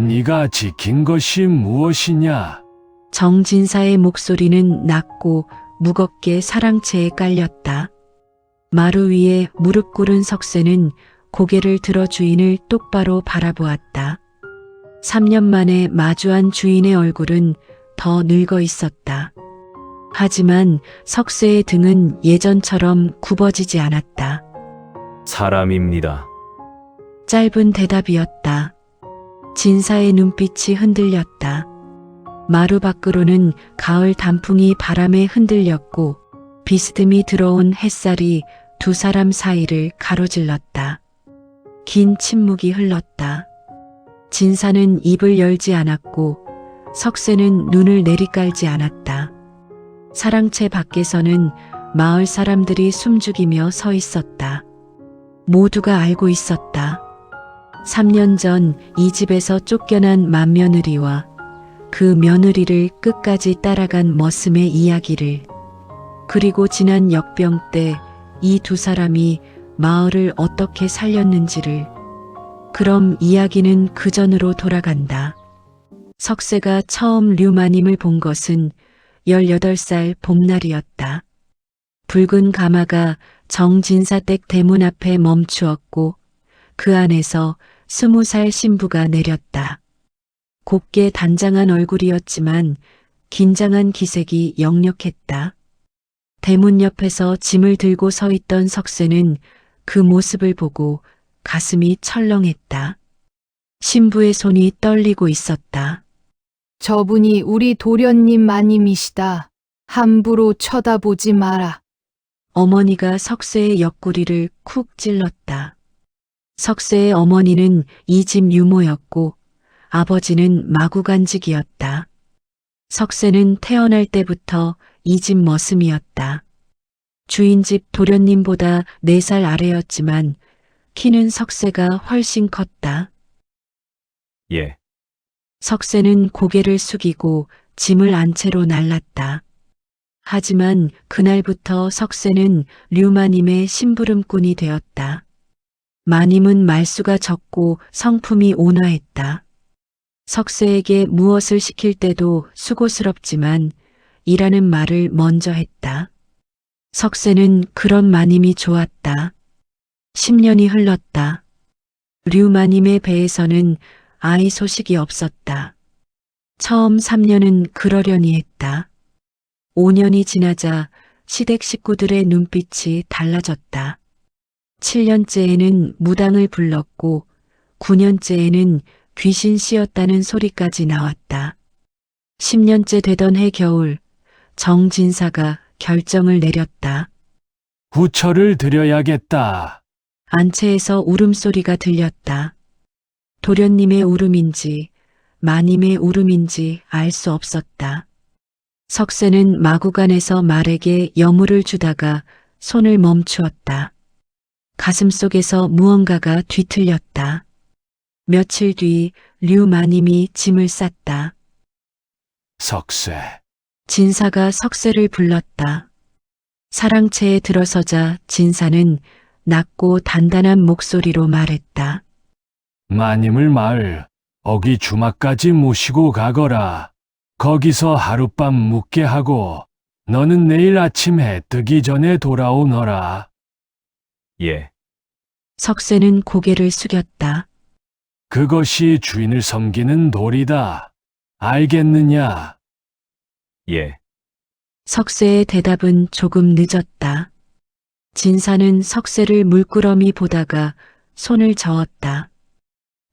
네가 지킨 것이 무엇이냐? 정진사의 목소리는 낮고 무겁게 사랑채에 깔렸다. 마루 위에 무릎 꿇은 석쇠는 고개를 들어 주인을 똑바로 바라보았다. 3년 만에 마주한 주인의 얼굴은 더 늙어 있었다. 하지만 석쇠의 등은 예전처럼 굽어지지 않았다. 사람입니다. 짧은 대답이었다. 진사의 눈빛이 흔들렸다. 마루 밖으로는 가을 단풍이 바람에 흔들렸고 비스듬히 들어온 햇살이 두 사람 사이를 가로질렀다. 긴 침묵이 흘렀다. 진사는 입을 열지 않았고 석쇠는 눈을 내리깔지 않았다. 사랑채 밖에서는 마을 사람들이 숨죽이며 서 있었다. 모두가 알고 있었다. 3년 전 이 집에서 쫓겨난 맏며느리와 그 며느리를 끝까지 따라간 머슴의 이야기를, 그리고 지난 역병 때 이 두 사람이 마을을 어떻게 살렸는지를. 그럼 이야기는 그 전으로 돌아간다. 석쇠가 처음 류마님을 본 것은 18살 봄날이었다. 붉은 가마가 정진사댁 대문 앞에 멈추었고 그 안에서 20살 신부가 내렸다. 곱게 단장한 얼굴이었지만 긴장한 기색이 역력했다. 대문 옆에서 짐을 들고 서 있던 석쇠는 그 모습을 보고 가슴이 철렁했다. 신부의 손이 떨리고 있었다. 저분이 우리 도련님 마님이시다. 함부로 쳐다보지 마라. 어머니가 석쇠의 옆구리를 쿡 찔렀다. 석쇠의 어머니는 이 집 유모였고 아버지는 마구간직이었다. 석쇠는 태어날 때부터 이 집 머슴이었다. 주인집 도련님보다 4살 아래였지만 키는 석쇠가 훨씬 컸다. 예. 석쇠는 고개를 숙이고 짐을 안 채로 날랐다. 하지만 그날부터 석쇠는 류마님의 심부름꾼이 되었다. 마님은 말수가 적고 성품이 온화했다. 석쇠에게 무엇을 시킬 때도 수고스럽지만 이라는 말을 먼저 했다. 석쇠는 그런 마님이 좋았다. 10년이 흘렀다. 류마님의 배에서는 아이 소식이 없었다. 처음 3년은 그러려니 했다. 5년이 지나자 시댁 식구들의 눈빛이 달라졌다. 7년째에는 무당을 불렀고 9년째에는 귀신 씌었다는 소리까지 나왔다. 10년째 되던 해 겨울 정진사가 결정을 내렸다. 후처를 드려야겠다. 안채에서 울음소리가 들렸다. 도련님의 울음인지 마님의 울음인지 알 수 없었다. 석쇠는 마구간에서 말에게 여물을 주다가 손을 멈추었다. 가슴속에서 무언가가 뒤틀렸다. 며칠 뒤 류마님이 짐을 쌌다. 석쇠. 진사가 석쇠를 불렀다. 사랑채에 들어서자 진사는 낮고 단단한 목소리로 말했다. 마님을 마을 어기 주막까지 모시고 가거라. 거기서 하룻밤 묵게 하고 너는 내일 아침 해 뜨기 전에 돌아오너라. 예. 석쇠는 고개를 숙였다. 그것이 주인을 섬기는 도리다. 알겠느냐? 예. 석쇠의 대답은 조금 늦었다. 진사는 석쇠를 물끄러미 보다가 손을 저었다.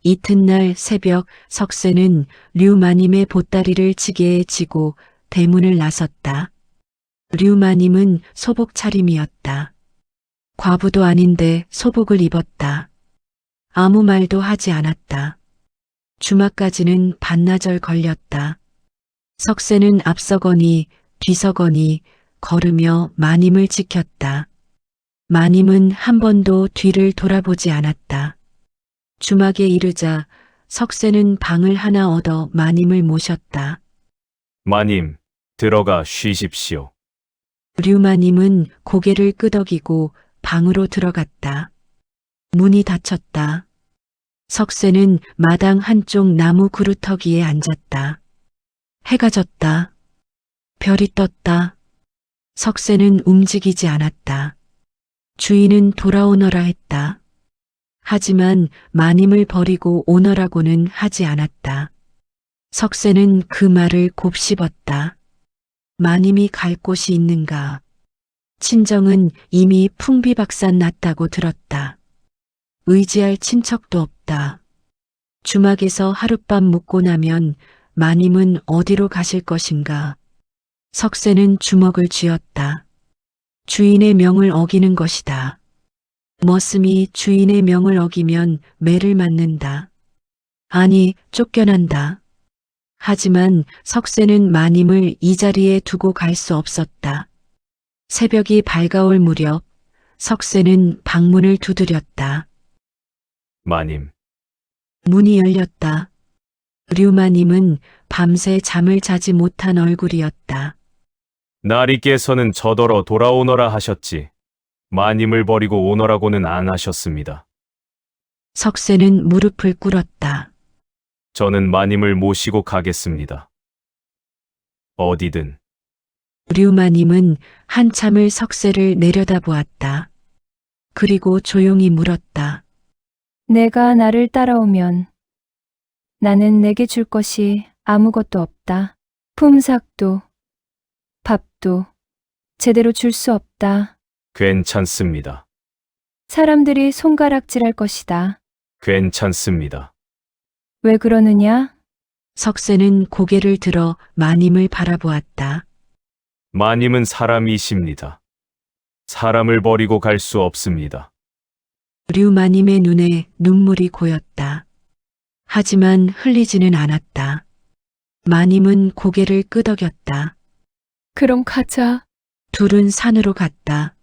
이튿날 새벽 석쇠는 류마님의 보따리를 지게에 지고 대문을 나섰다. 류마님은 소복 차림이었다. 과부도 아닌데 소복을 입었다. 아무 말도 하지 않았다. 주막까지는 반나절 걸렸다. 석쇠는 앞서거니 뒤서거니 걸으며 마님을 지켰다. 마님은 한 번도 뒤를 돌아보지 않았다. 주막에 이르자 석쇠는 방을 하나 얻어 마님을 모셨다. 마님, 들어가 쉬십시오. 류마님은 고개를 끄덕이고 방으로 들어갔다. 문이 닫혔다. 석쇠는 마당 한쪽 나무 그루터기에 앉았다. 해가 졌다. 별이 떴다. 석쇠는 움직이지 않았다. 주인은 돌아오너라 했다. 하지만 마님을 버리고 오너라고는 하지 않았다. 석쇠는 그 말을 곱씹었다. 마님이 갈 곳이 있는가? 친정은 이미 풍비박산 났다고 들었다. 의지할 친척도 없다. 주막에서 하룻밤 묵고 나면 마님은 어디로 가실 것인가? 석쇠는 주먹을 쥐었다. 주인의 명을 어기는 것이다. 머슴이 주인의 명을 어기면 매를 맞는다. 아니, 쫓겨난다. 하지만 석쇠는 마님을 이 자리에 두고 갈 수 없었다. 새벽이 밝아올 무렵 석쇠는 방문을 두드렸다. 마님, 문이 열렸다. 류마님은 밤새 잠을 자지 못한 얼굴이었다. 나리께서는 저더러 돌아오너라 하셨지. 마님을 버리고 오너라고는 안 하셨습니다. 석쇠는 무릎을 꿇었다. 저는 마님을 모시고 가겠습니다. 어디든. 류마님은 한참을 석쇠를 내려다보았다. 그리고 조용히 물었다. 내가 나를 따라오면 나는 내게 줄 것이 아무것도 없다. 품삯도 밥도 제대로 줄 수 없다. 괜찮습니다. 사람들이 손가락질할 것이다. 괜찮습니다. 왜 그러느냐? 석쇠는 고개를 들어 마님을 바라보았다. 마님은 사람이십니다. 사람을 버리고 갈 수 없습니다. 류마님의 눈에 눈물이 고였다. 하지만 흘리지는 않았다. 마님은 고개를 끄덕였다. 그럼 가자. 둘은 산으로 갔다.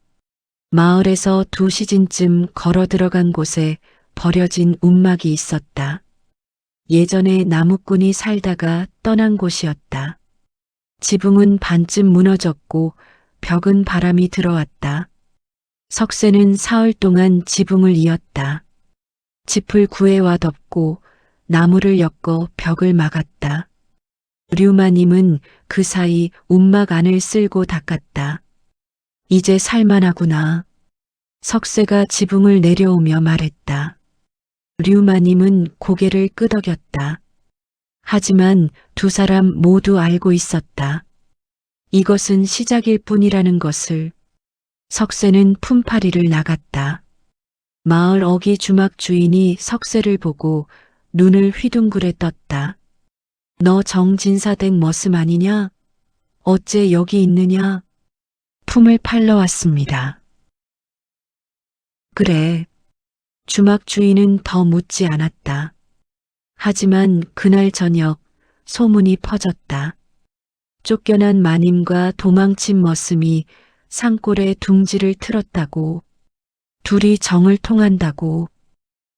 마을에서 2시즌쯤 걸어 들어간 곳에 버려진 움막이 있었다. 예전에 나무꾼이 살다가 떠난 곳이었다. 지붕은 반쯤 무너졌고 벽은 바람이 들어왔다. 석쇠는 사흘 동안 지붕을 이었다. 짚을 구해와 덮고 나무를 엮어 벽을 막았다. 류마님은 그 사이 움막 안을 쓸고 닦았다. 이제 살만하구나. 석쇠가 지붕을 내려오며 말했다. 류마님은 고개를 끄덕였다. 하지만 두 사람 모두 알고 있었다. 이것은 시작일 뿐이라는 것을. 석쇠는 품팔이를 나갔다. 마을 어기 주막 주인이 석쇠를 보고 눈을 휘둥그레 떴다. 너 정진사댁 머슴 아니냐? 어째 여기 있느냐? 품을 팔러 왔습니다. 그래. 주막 주인은 더 묻지 않았다. 하지만 그날 저녁 소문이 퍼졌다. 쫓겨난 마님과 도망친 머슴이 산골에 둥지를 틀었다고. 둘이 정을 통한다고.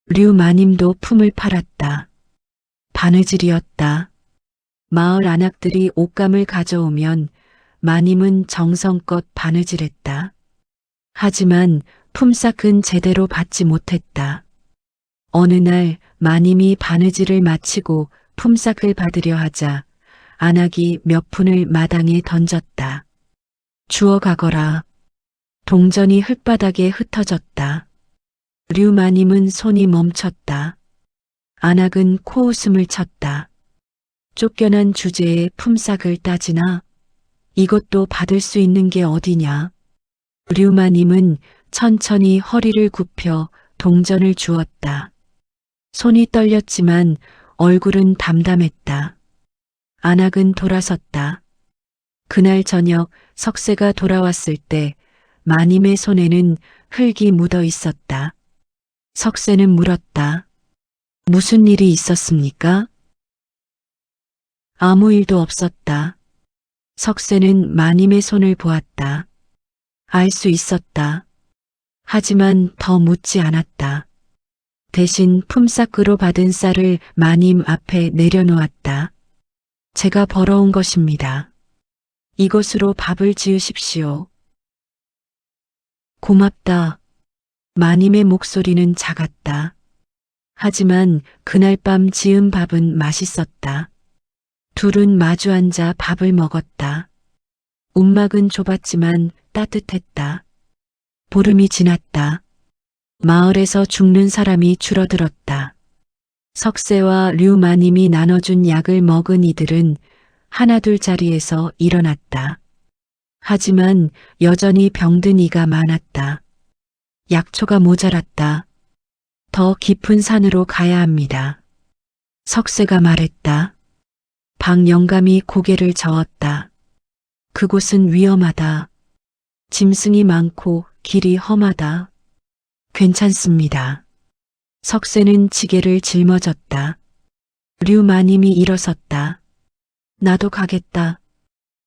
류마님도 품을 팔았다. 바느질이었다. 마을 안악들이 옷감을 가져오면 마님은 정성껏 바느질했다. 하지만 품삯은 제대로 받지 못했다. 어느 날 마님이 바느질을 마치고 품삯을 받으려 하자 안악이 몇 푼을 마당에 던졌다. 주워 가거라. 동전이 흙바닥에 흩어졌다. 류마님은 손이 멈췄다. 안악은 코웃음을 쳤다. 쫓겨난 주제에 품삯을 따지나? 이것도 받을 수 있는 게 어디냐? 류마님은 천천히 허리를 굽혀 동전을 주었다. 손이 떨렸지만 얼굴은 담담했다. 안악은 돌아섰다. 그날 저녁 석쇠가 돌아왔을 때 마님의 손에는 흙이 묻어 있었다. 석쇠는 물었다. 무슨 일이 있었습니까? 아무 일도 없었다. 석쇠는 마님의 손을 보았다. 알 수 있었다. 하지만 더 묻지 않았다. 대신 품삯으로 받은 쌀을 마님 앞에 내려놓았다. 제가 벌어온 것입니다. 이것으로 밥을 지으십시오. 고맙다. 마님의 목소리는 작았다. 하지만 그날 밤 지은 밥은 맛있었다. 둘은 마주 앉아 밥을 먹었다. 움막은 좁았지만 따뜻했다. 보름이 지났다. 마을에서 죽는 사람이 줄어들었다. 석세와 류마님이 나눠준 약을 먹은 이들은 하나둘 자리에서 일어났다. 하지만 여전히 병든 이가 많았다. 약초가 모자랐다. 더 깊은 산으로 가야 합니다. 석세가 말했다. 박영감이 고개를 저었다. 그곳은 위험하다. 짐승이 많고 길이 험하다. 괜찮습니다. 석세는 지게를 짊어졌다. 류마님이 일어섰다. 나도 가겠다.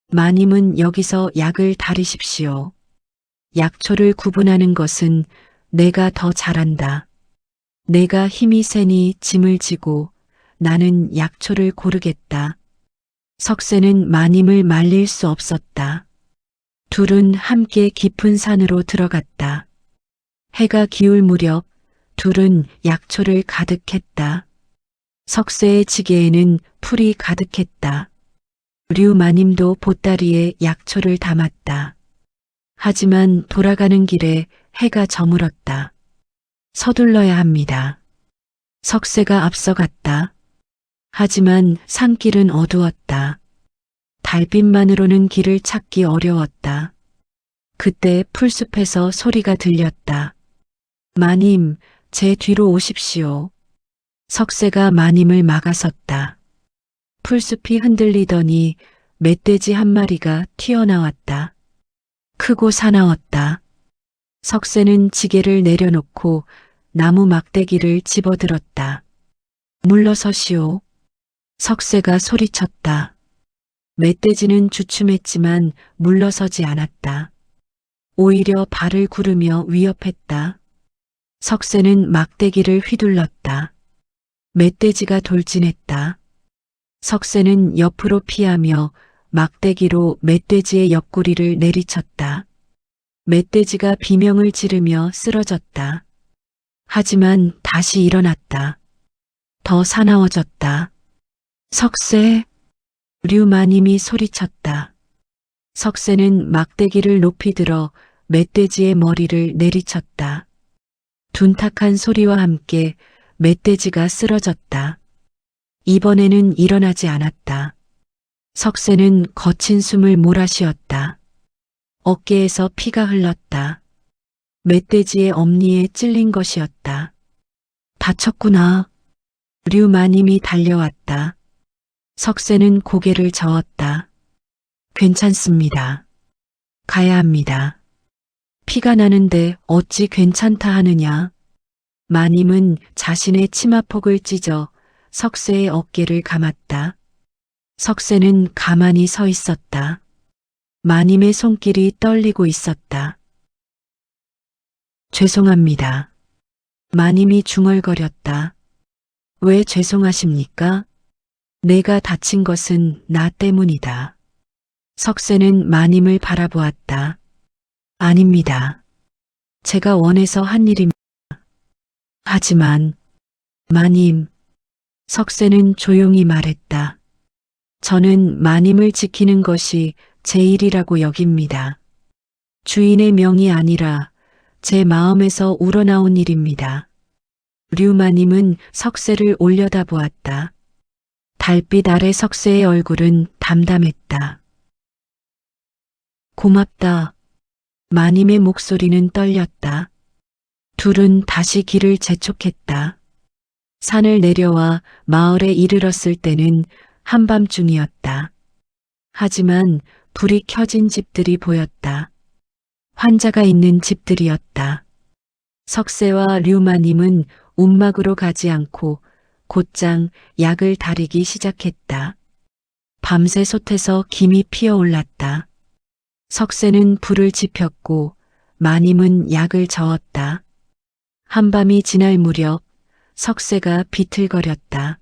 마님은 여기서 약을 다리십시오. 약초를 구분하는 것은 내가 더 잘한다. 내가 힘이 세니 짐을 지고 나는 약초를 고르겠다. 석세는 마님을 말릴 수 없었다. 둘은 함께 깊은 산으로 들어갔다. 해가 기울 무렵 둘은 약초를 가득했다. 석세의 지게에는 풀이 가득했다. 류마님도 보따리에 약초를 담았다. 하지만 돌아가는 길에 해가 저물었다. 서둘러야 합니다. 석세가 앞서갔다. 하지만 산길은 어두웠다. 달빛만으로는 길을 찾기 어려웠다. 그때 풀숲에서 소리가 들렸다. 마님, 제 뒤로 오십시오. 석세가 마님을 막아섰다. 풀숲이 흔들리더니 멧돼지 한 마리가 튀어나왔다. 크고 사나웠다. 석세는 지게를 내려놓고 나무 막대기를 집어들었다. 물러서시오. 석세가 소리쳤다. 멧돼지는 주춤했지만 물러서지 않았다. 오히려 발을 구르며 위협했다. 석세는 막대기를 휘둘렀다. 멧돼지가 돌진했다. 석세는 옆으로 피하며 막대기로 멧돼지의 옆구리를 내리쳤다. 멧돼지가 비명을 지르며 쓰러졌다. 하지만 다시 일어났다. 더 사나워졌다. 석세, 류마님이 소리쳤다. 석세는 막대기를 높이 들어 멧돼지의 머리를 내리쳤다. 둔탁한 소리와 함께 멧돼지가 쓰러졌다. 이번에는 일어나지 않았다. 석세는 거친 숨을 몰아쉬었다. 어깨에서 피가 흘렀다. 멧돼지의 엄니에 찔린 것이었다. 다쳤구나. 류마님이 달려왔다. 석세는 고개를 저었다. 괜찮습니다. 가야 합니다. 피가 나는데 어찌 괜찮다 하느냐. 마님은 자신의 치마폭을 찢어 석세의 어깨를 감았다. 석세는 가만히 서 있었다. 마님의 손길이 떨리고 있었다. 죄송합니다. 마님이 중얼거렸다. 왜 죄송하십니까? 내가 다친 것은 나 때문이다. 석세는 마님을 바라보았다. 아닙니다. 제가 원해서 한 일입니다. 하지만 마님, 석세는 조용히 말했다. 저는 마님을 지키는 것이 제 일이라고 여깁니다. 주인의 명이 아니라 제 마음에서 우러나온 일입니다. 류마님은 석세를 올려다보았다. 달빛 아래 석세의 얼굴은 담담했다. 고맙다. 마님의 목소리는 떨렸다. 둘은 다시 길을 재촉했다. 산을 내려와 마을에 이르렀을 때는 한밤중이었다. 하지만 불이 켜진 집들이 보였다. 환자가 있는 집들이었다. 석세와 류마님은 움막으로 가지 않고 곧장 약을 다리기 시작했다. 밤새 솥에서 김이 피어올랐다. 석세는 불을 지폈고 마님은 약을 저었다. 한밤이 지날 무렵 석세가 비틀거렸다.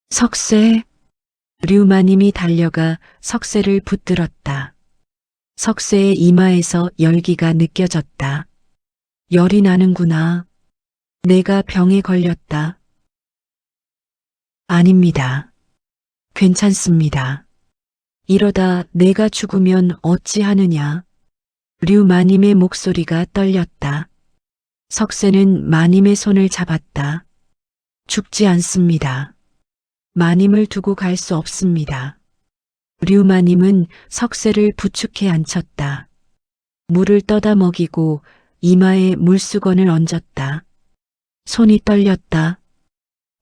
석세! 류마님이 달려가 석세를 붙들었다. 석세의 이마에서 열기가 느껴졌다. 열이 나는구나. 내가 병에 걸렸다. 아닙니다. 괜찮습니다. 이러다 내가 죽으면 어찌하느냐. 류 마님의 목소리가 떨렸다. 석쇠는 마님의 손을 잡았다. 죽지 않습니다. 마님을 두고 갈 수 없습니다. 류 마님은 석쇠를 부축해 앉혔다. 물을 떠다 먹이고 이마에 물수건을 얹었다. 손이 떨렸다.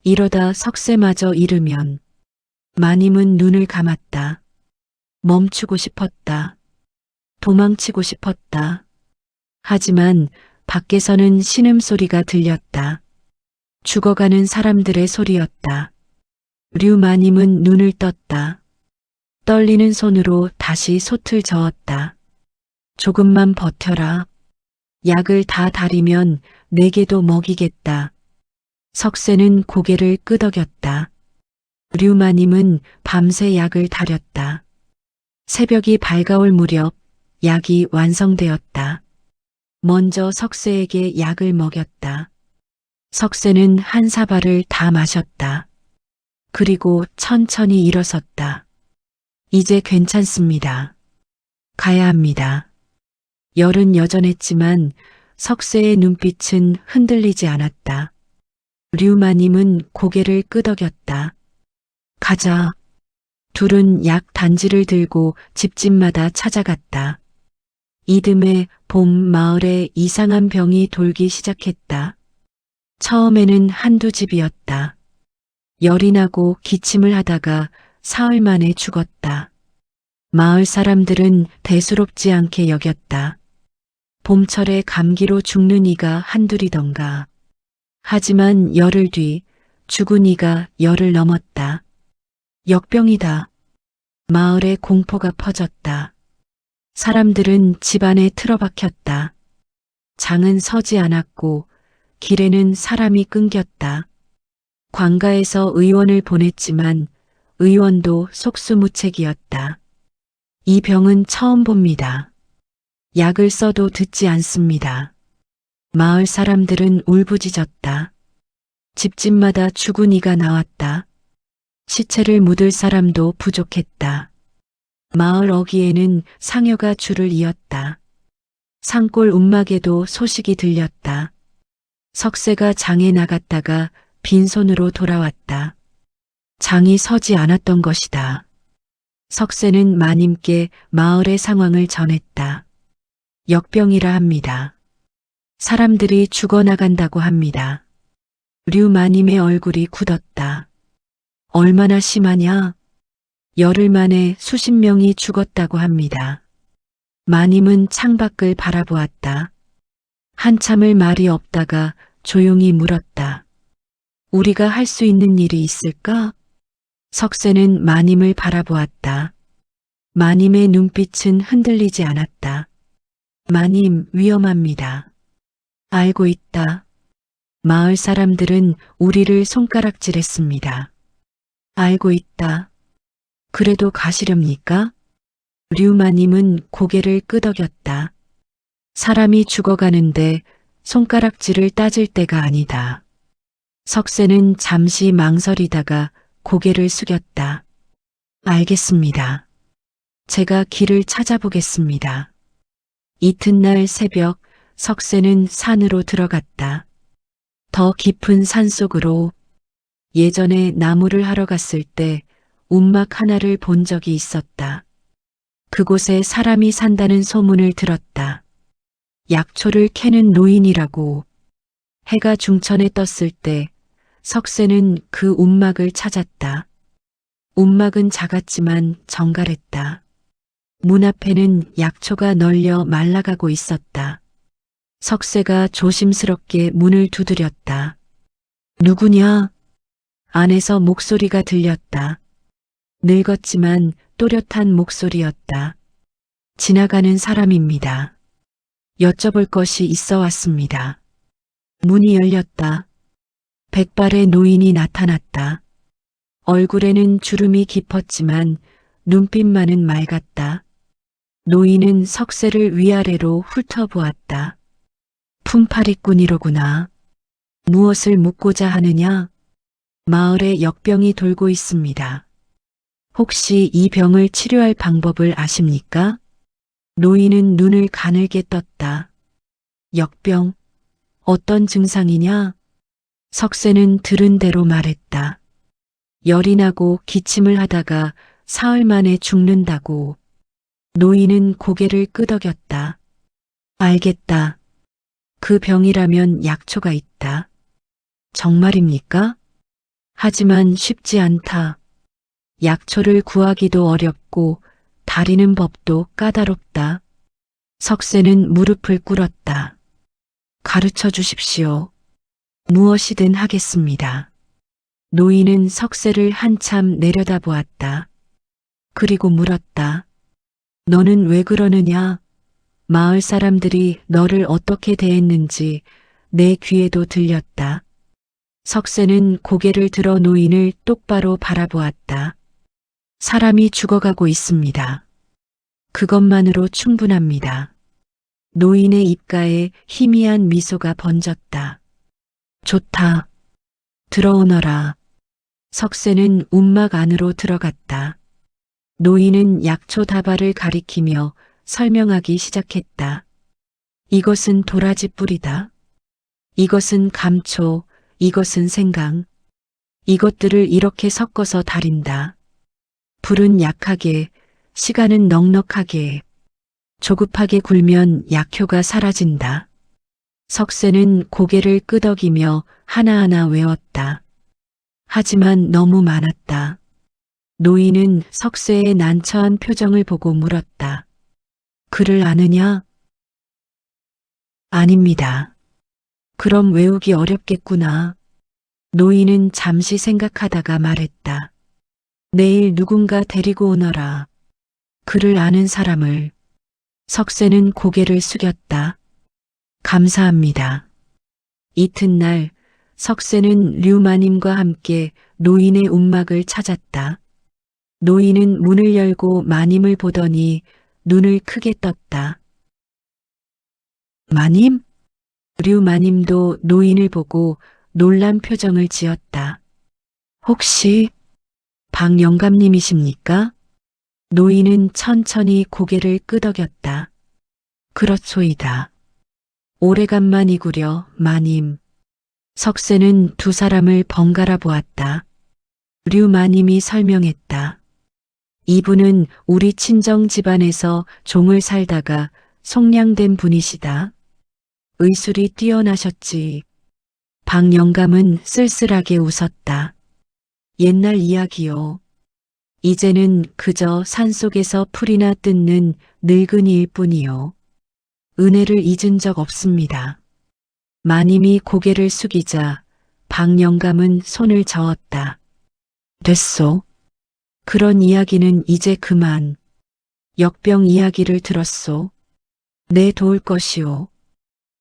이러다 석쇠마저 잃으면. 마님은 눈을 감았다. 멈추고 싶었다. 도망치고 싶었다. 하지만 밖에서는 신음소리가 들렸다. 죽어가는 사람들의 소리였다. 류 마님은 눈을 떴다. 떨리는 손으로 다시 솥을 저었다. 조금만 버텨라. 약을 다 다리면 내게도 먹이겠다. 석쇠는 고개를 끄덕였다. 류 마님은 밤새 약을 다렸다. 새벽이 밝아올 무렵 약이 완성되었다. 먼저 석쇠에게 약을 먹였다. 석쇠는 한 사발을 다 마셨다. 그리고 천천히 일어섰다. 이제 괜찮습니다. 가야 합니다. 열은 여전했지만 석쇠의 눈빛은 흔들리지 않았다. 류 마님은 고개를 끄덕였다. 가자. 둘은 약 단지를 들고 집집마다 찾아갔다. 이듬해 봄 마을에 이상한 병이 돌기 시작했다. 처음에는 한두 집이었다. 열이 나고 기침을 하다가 사흘 만에 죽었다. 마을 사람들은 대수롭지 않게 여겼다. 봄철에 감기로 죽는 이가 한둘이던가. 하지만 열흘 뒤 죽은 이가 열을 넘었다. 역병이다. 마을에 공포가 퍼졌다. 사람들은 집안에 틀어박혔다. 장은 서지 않았고 길에는 사람이 끊겼다. 관가에서 의원을 보냈지만 의원도 속수무책이었다. 이 병은 처음 봅니다. 약을 써도 듣지 않습니다. 마을 사람들은 울부짖었다. 집집마다 죽은 이가 나왔다. 시체를 묻을 사람도 부족했다. 마을 어귀에는 상여가 줄을 이었다. 산골 움막에도 소식이 들렸다. 석쇠가 장에 나갔다가 빈손으로 돌아왔다. 장이 서지 않았던 것이다. 석쇠는 마님께 마을의 상황을 전했다. 역병이라 합니다. 사람들이 죽어나간다고 합니다. 류 마님의 얼굴이 굳었다. 얼마나 심하냐? 열흘 만에 수십 명이 죽었다고 합니다. 마님은 창밖을 바라보았다. 한참을 말이 없다가 조용히 물었다. 우리가 할 수 있는 일이 있을까? 석쇠는 마님을 바라보았다. 마님의 눈빛은 흔들리지 않았다. 마님, 위험합니다. 알고 있다. 마을 사람들은 우리를 손가락질했습니다. 알고 있다. 그래도 가시렵니까? 류 마님은 고개를 끄덕였다. 사람이 죽어가는데 손가락질을 따질 때가 아니다. 석쇠는 잠시 망설이다가 고개를 숙였다. 알겠습니다. 제가 길을 찾아보겠습니다. 이튿날 새벽 석쇠는 산으로 들어갔다. 더 깊은 산속으로. 예전에 나무를 하러 갔을 때 움막 하나를 본 적이 있었다. 그곳에 사람이 산다는 소문을 들었다. 약초를 캐는 노인이라고. 해가 중천에 떴을 때 석쇠는 그 움막을 찾았다. 움막은 작았지만 정갈했다. 문 앞에는 약초가 널려 말라가고 있었다. 석쇠가 조심스럽게 문을 두드렸다. 누구냐? 안에서 목소리가 들렸다. 늙었지만 또렷한 목소리였다. 지나가는 사람입니다. 여쭤볼 것이 있어 왔습니다. 문이 열렸다. 백발의 노인이 나타났다. 얼굴에는 주름이 깊었지만 눈빛만은 맑았다. 노인은 석쇠를 위아래로 훑어보았다. 품팔이꾼이로구나. 무엇을 묻고자 하느냐? 마을에 역병이 돌고 있습니다. 혹시 이 병을 치료할 방법을 아십니까? 노인은 눈을 가늘게 떴다. 역병? 어떤 증상이냐? 석쇠는 들은 대로 말했다. 열이 나고 기침을 하다가 사흘 만에 죽는다고. 노인은 고개를 끄덕였다. 알겠다. 그 병이라면 약초가 있다. 정말입니까? 하지만 쉽지 않다. 약초를 구하기도 어렵고 다리는 법도 까다롭다. 석쇠는 무릎을 꿇었다. 가르쳐 주십시오. 무엇이든 하겠습니다. 노인은 석쇠를 한참 내려다보았다. 그리고 물었다. 너는 왜 그러느냐? 마을 사람들이 너를 어떻게 대했는지 내 귀에도 들렸다. 석쇠는 고개를 들어 노인을 똑바로 바라보았다. 사람이 죽어가고 있습니다. 그것만으로 충분합니다. 노인의 입가에 희미한 미소가 번졌다. 좋다. 들어오너라. 석쇠는 움막 안으로 들어갔다. 노인은 약초 다발을 가리키며 설명하기 시작했다. 이것은 도라지 뿌리다. 이것은 감초, 이것은 생강. 이것들을 이렇게 섞어서 달인다. 불은 약하게, 시간은 넉넉하게. 조급하게 굴면 약효가 사라진다. 석쇠는 고개를 끄덕이며 하나하나 외웠다. 하지만 너무 많았다. 노인은 석쇠의 난처한 표정을 보고 물었다. 글을 아느냐? 아닙니다. 그럼 외우기 어렵겠구나. 노인은 잠시 생각하다가 말했다. 내일 누군가 데리고 오너라. 글을 아는 사람을. 석쇠는 고개를 숙였다. 감사합니다. 이튿날 석쇠는 류마님과 함께 노인의 움막을 찾았다. 노인은 문을 열고 마님을 보더니 눈을 크게 떴다. 마님? 류마님도 노인을 보고 놀란 표정을 지었다. 혹시 박 영감님이십니까? 노인은 천천히 고개를 끄덕였다. 그렇소이다. 오래간만이구려, 마님. 석쇠는 두 사람을 번갈아 보았다. 류마님이 설명했다. 이분은 우리 친정 집안에서 종을 살다가 속량된 분이시다. 의술이 뛰어나셨지. 박 영감은 쓸쓸하게 웃었다. 옛날 이야기요. 이제는 그저 산속에서 풀이나 뜯는 늙은이일 뿐이요. 은혜를 잊은 적 없습니다. 마님이 고개를 숙이자 박 영감은 손을 저었다. 됐소. 그런 이야기는 이제 그만. 역병 이야기를 들었소. 내 도울 것이오.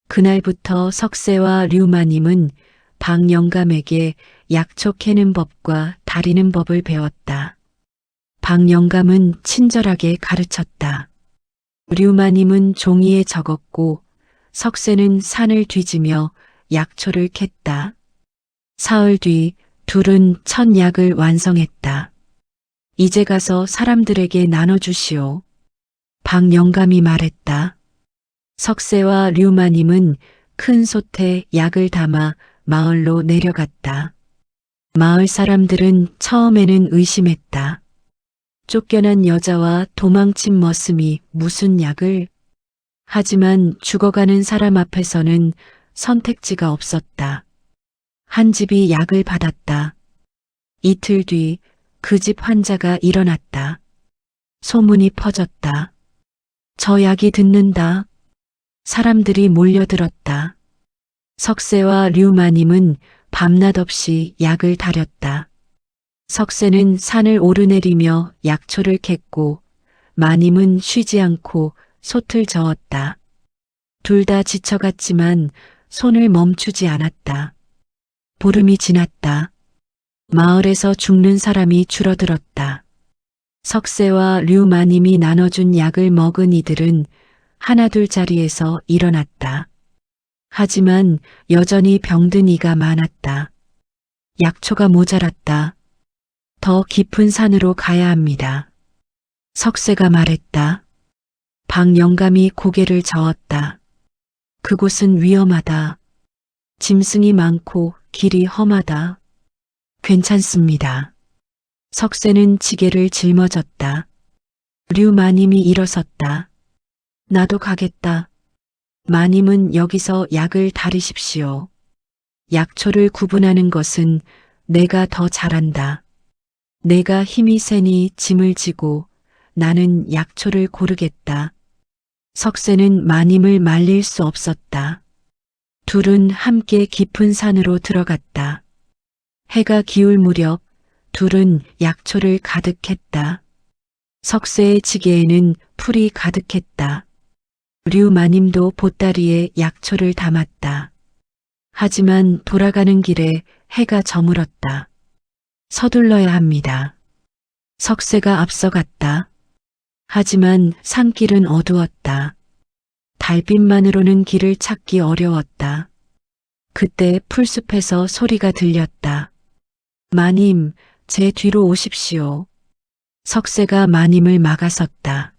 그날부터 석쇠와 류마님은 박 영감에게 약초 캐는 법과 다리는 법을 배웠다. 박 영감은 친절하게 가르쳤다. 류마님은 종이에 적었고 석쇠는 산을 뒤지며 약초를 캤다. 사흘 뒤 둘은 첫 약을 완성했다. 이제 가서 사람들에게 나눠주시오. 박 영감이 말했다. 석쇠와 류마님은 큰 솥에 약을 담아 마을로 내려갔다. 마을 사람들은 처음에는 의심했다. 쫓겨난 여자와 도망친 머슴이 무슨 약을? 하지만 죽어가는 사람 앞에서는 선택지가 없었다. 한 집이 약을 받았다. 이틀 뒤 그 집 환자가 일어났다. 소문이 퍼졌다. 저 약이 듣는다. 사람들이 몰려들었다. 석쇠와 류마님은 밤낮 없이 약을 다렸다. 석쇠는 산을 오르내리며 약초를 캤고 마님은 쉬지 않고 솥을 저었다. 둘 다 지쳐갔지만 손을 멈추지 않았다. 보름이 지났다. 마을에서 죽는 사람이 줄어들었다. 석쇠와 류마님이 나눠준 약을 먹은 이들은 하나둘 자리에서 일어났다. 하지만 여전히 병든 이가 많았다. 약초가 모자랐다. 더 깊은 산으로 가야 합니다. 석쇠가 말했다. 박 영감이 고개를 저었다. 그곳은 위험하다. 짐승이 많고 길이 험하다. 괜찮습니다. 석쇠는 지게를 짊어졌다. 류 마님이 일어섰다. 나도 가겠다. 마님은 여기서 약을 다리십시오. 약초를 구분하는 것은 내가 더 잘한다. 내가 힘이 세니 짐을 지고 나는 약초를 고르겠다. 석쇠는 마님을 말릴 수 없었다. 둘은 함께 깊은 산으로 들어갔다. 해가 기울 무렵 둘은 약초를 가득했다. 석쇠의 지게에는 풀이 가득했다. 류 마님도 보따리에 약초를 담았다. 하지만 돌아가는 길에 해가 저물었다. 서둘러야 합니다. 석쇠가 앞서갔다. 하지만 산길은 어두웠다. 달빛만으로는 길을 찾기 어려웠다. 그때 풀숲에서 소리가 들렸다. 마님, 제 뒤로 오십시오. 석쇠가 마님을 막아섰다.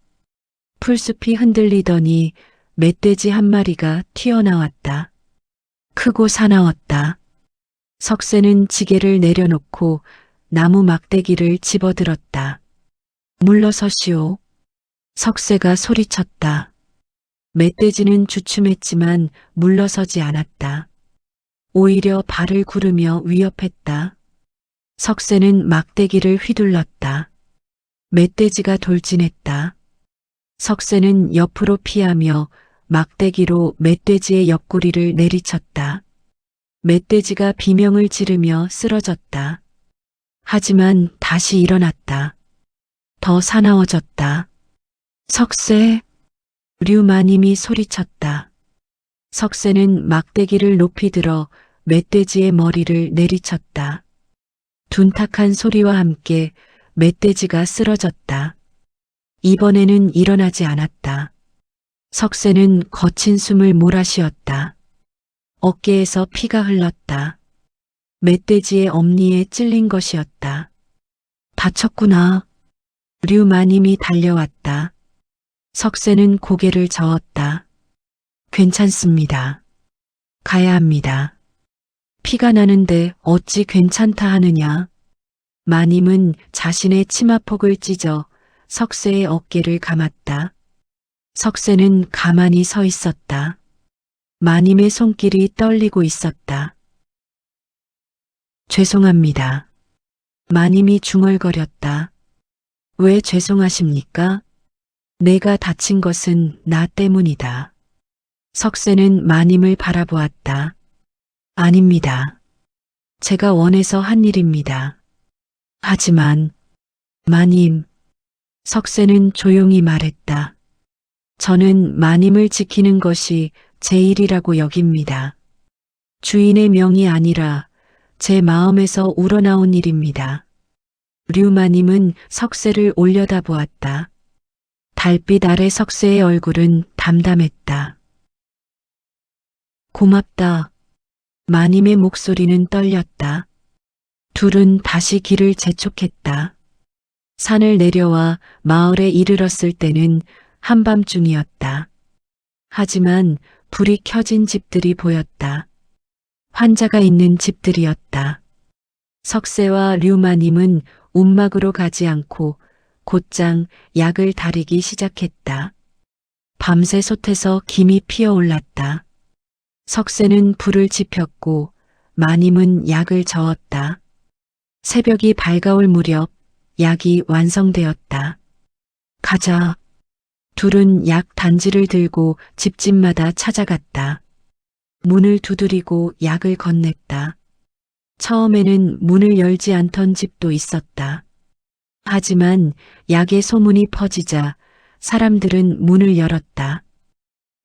풀숲이 흔들리더니 멧돼지 한 마리가 튀어나왔다. 크고 사나웠다. 석쇠는 지게를 내려놓고 나무 막대기를 집어들었다. 물러서시오. 석쇠가 소리쳤다. 멧돼지는 주춤했지만 물러서지 않았다. 오히려 발을 구르며 위협했다. 석쇠는 막대기를 휘둘렀다. 멧돼지가 돌진했다. 석쇠는 옆으로 피하며 막대기로 멧돼지의 옆구리를 내리쳤다. 멧돼지가 비명을 지르며 쓰러졌다. 하지만 다시 일어났다. 더 사나워졌다. 석쇠! 류 마님이 소리쳤다. 석쇠는 막대기를 높이 들어 멧돼지의 머리를 내리쳤다. 둔탁한 소리와 함께 멧돼지가 쓰러졌다. 이번에는 일어나지 않았다. 석쇠는 거친 숨을 몰아쉬었다. 어깨에서 피가 흘렀다. 멧돼지의 엄니에 찔린 것이었다. 다쳤구나. 류 마님이 달려왔다. 석쇠는 고개를 저었다. 괜찮습니다. 가야 합니다. 피가 나는데 어찌 괜찮다 하느냐. 마님은 자신의 치마폭을 찢어 석쇠의 어깨를 감았다. 석쇠는 가만히 서 있었다. 마님의 손길이 떨리고 있었다. 죄송합니다. 마님이 중얼거렸다. 왜 죄송하십니까? 내가 다친 것은 나 때문이다. 석쇠는 마님을 바라보았다. 아닙니다. 제가 원해서 한 일입니다. 하지만 마님, 석쇠는 조용히 말했다. 저는 마님을 지키는 것이 제 일이라고 여깁니다. 주인의 명이 아니라 제 마음에서 우러나온 일입니다. 류 마님은 석쇠를 올려다보았다. 달빛 아래 석쇠의 얼굴은 담담했다. 고맙다. 마님의 목소리는 떨렸다. 둘은 다시 길을 재촉했다. 산을 내려와 마을에 이르렀을 때는 한밤중이었다. 하지만 불이 켜진 집들이 보였다. 환자가 있는 집들이었다. 석쇠와 류마님은 움막으로 가지 않고 곧장 약을 다리기 시작했다. 밤새 솥에서 김이 피어올랐다. 석쇠는 불을 지폈고 마님은 약을 저었다. 새벽이 밝아올 무렵 약이 완성되었다. 가자. 둘은 약 단지를 들고 집집마다 찾아갔다. 문을 두드리고 약을 건넸다. 처음에는 문을 열지 않던 집도 있었다. 하지만 약의 소문이 퍼지자 사람들은 문을 열었다.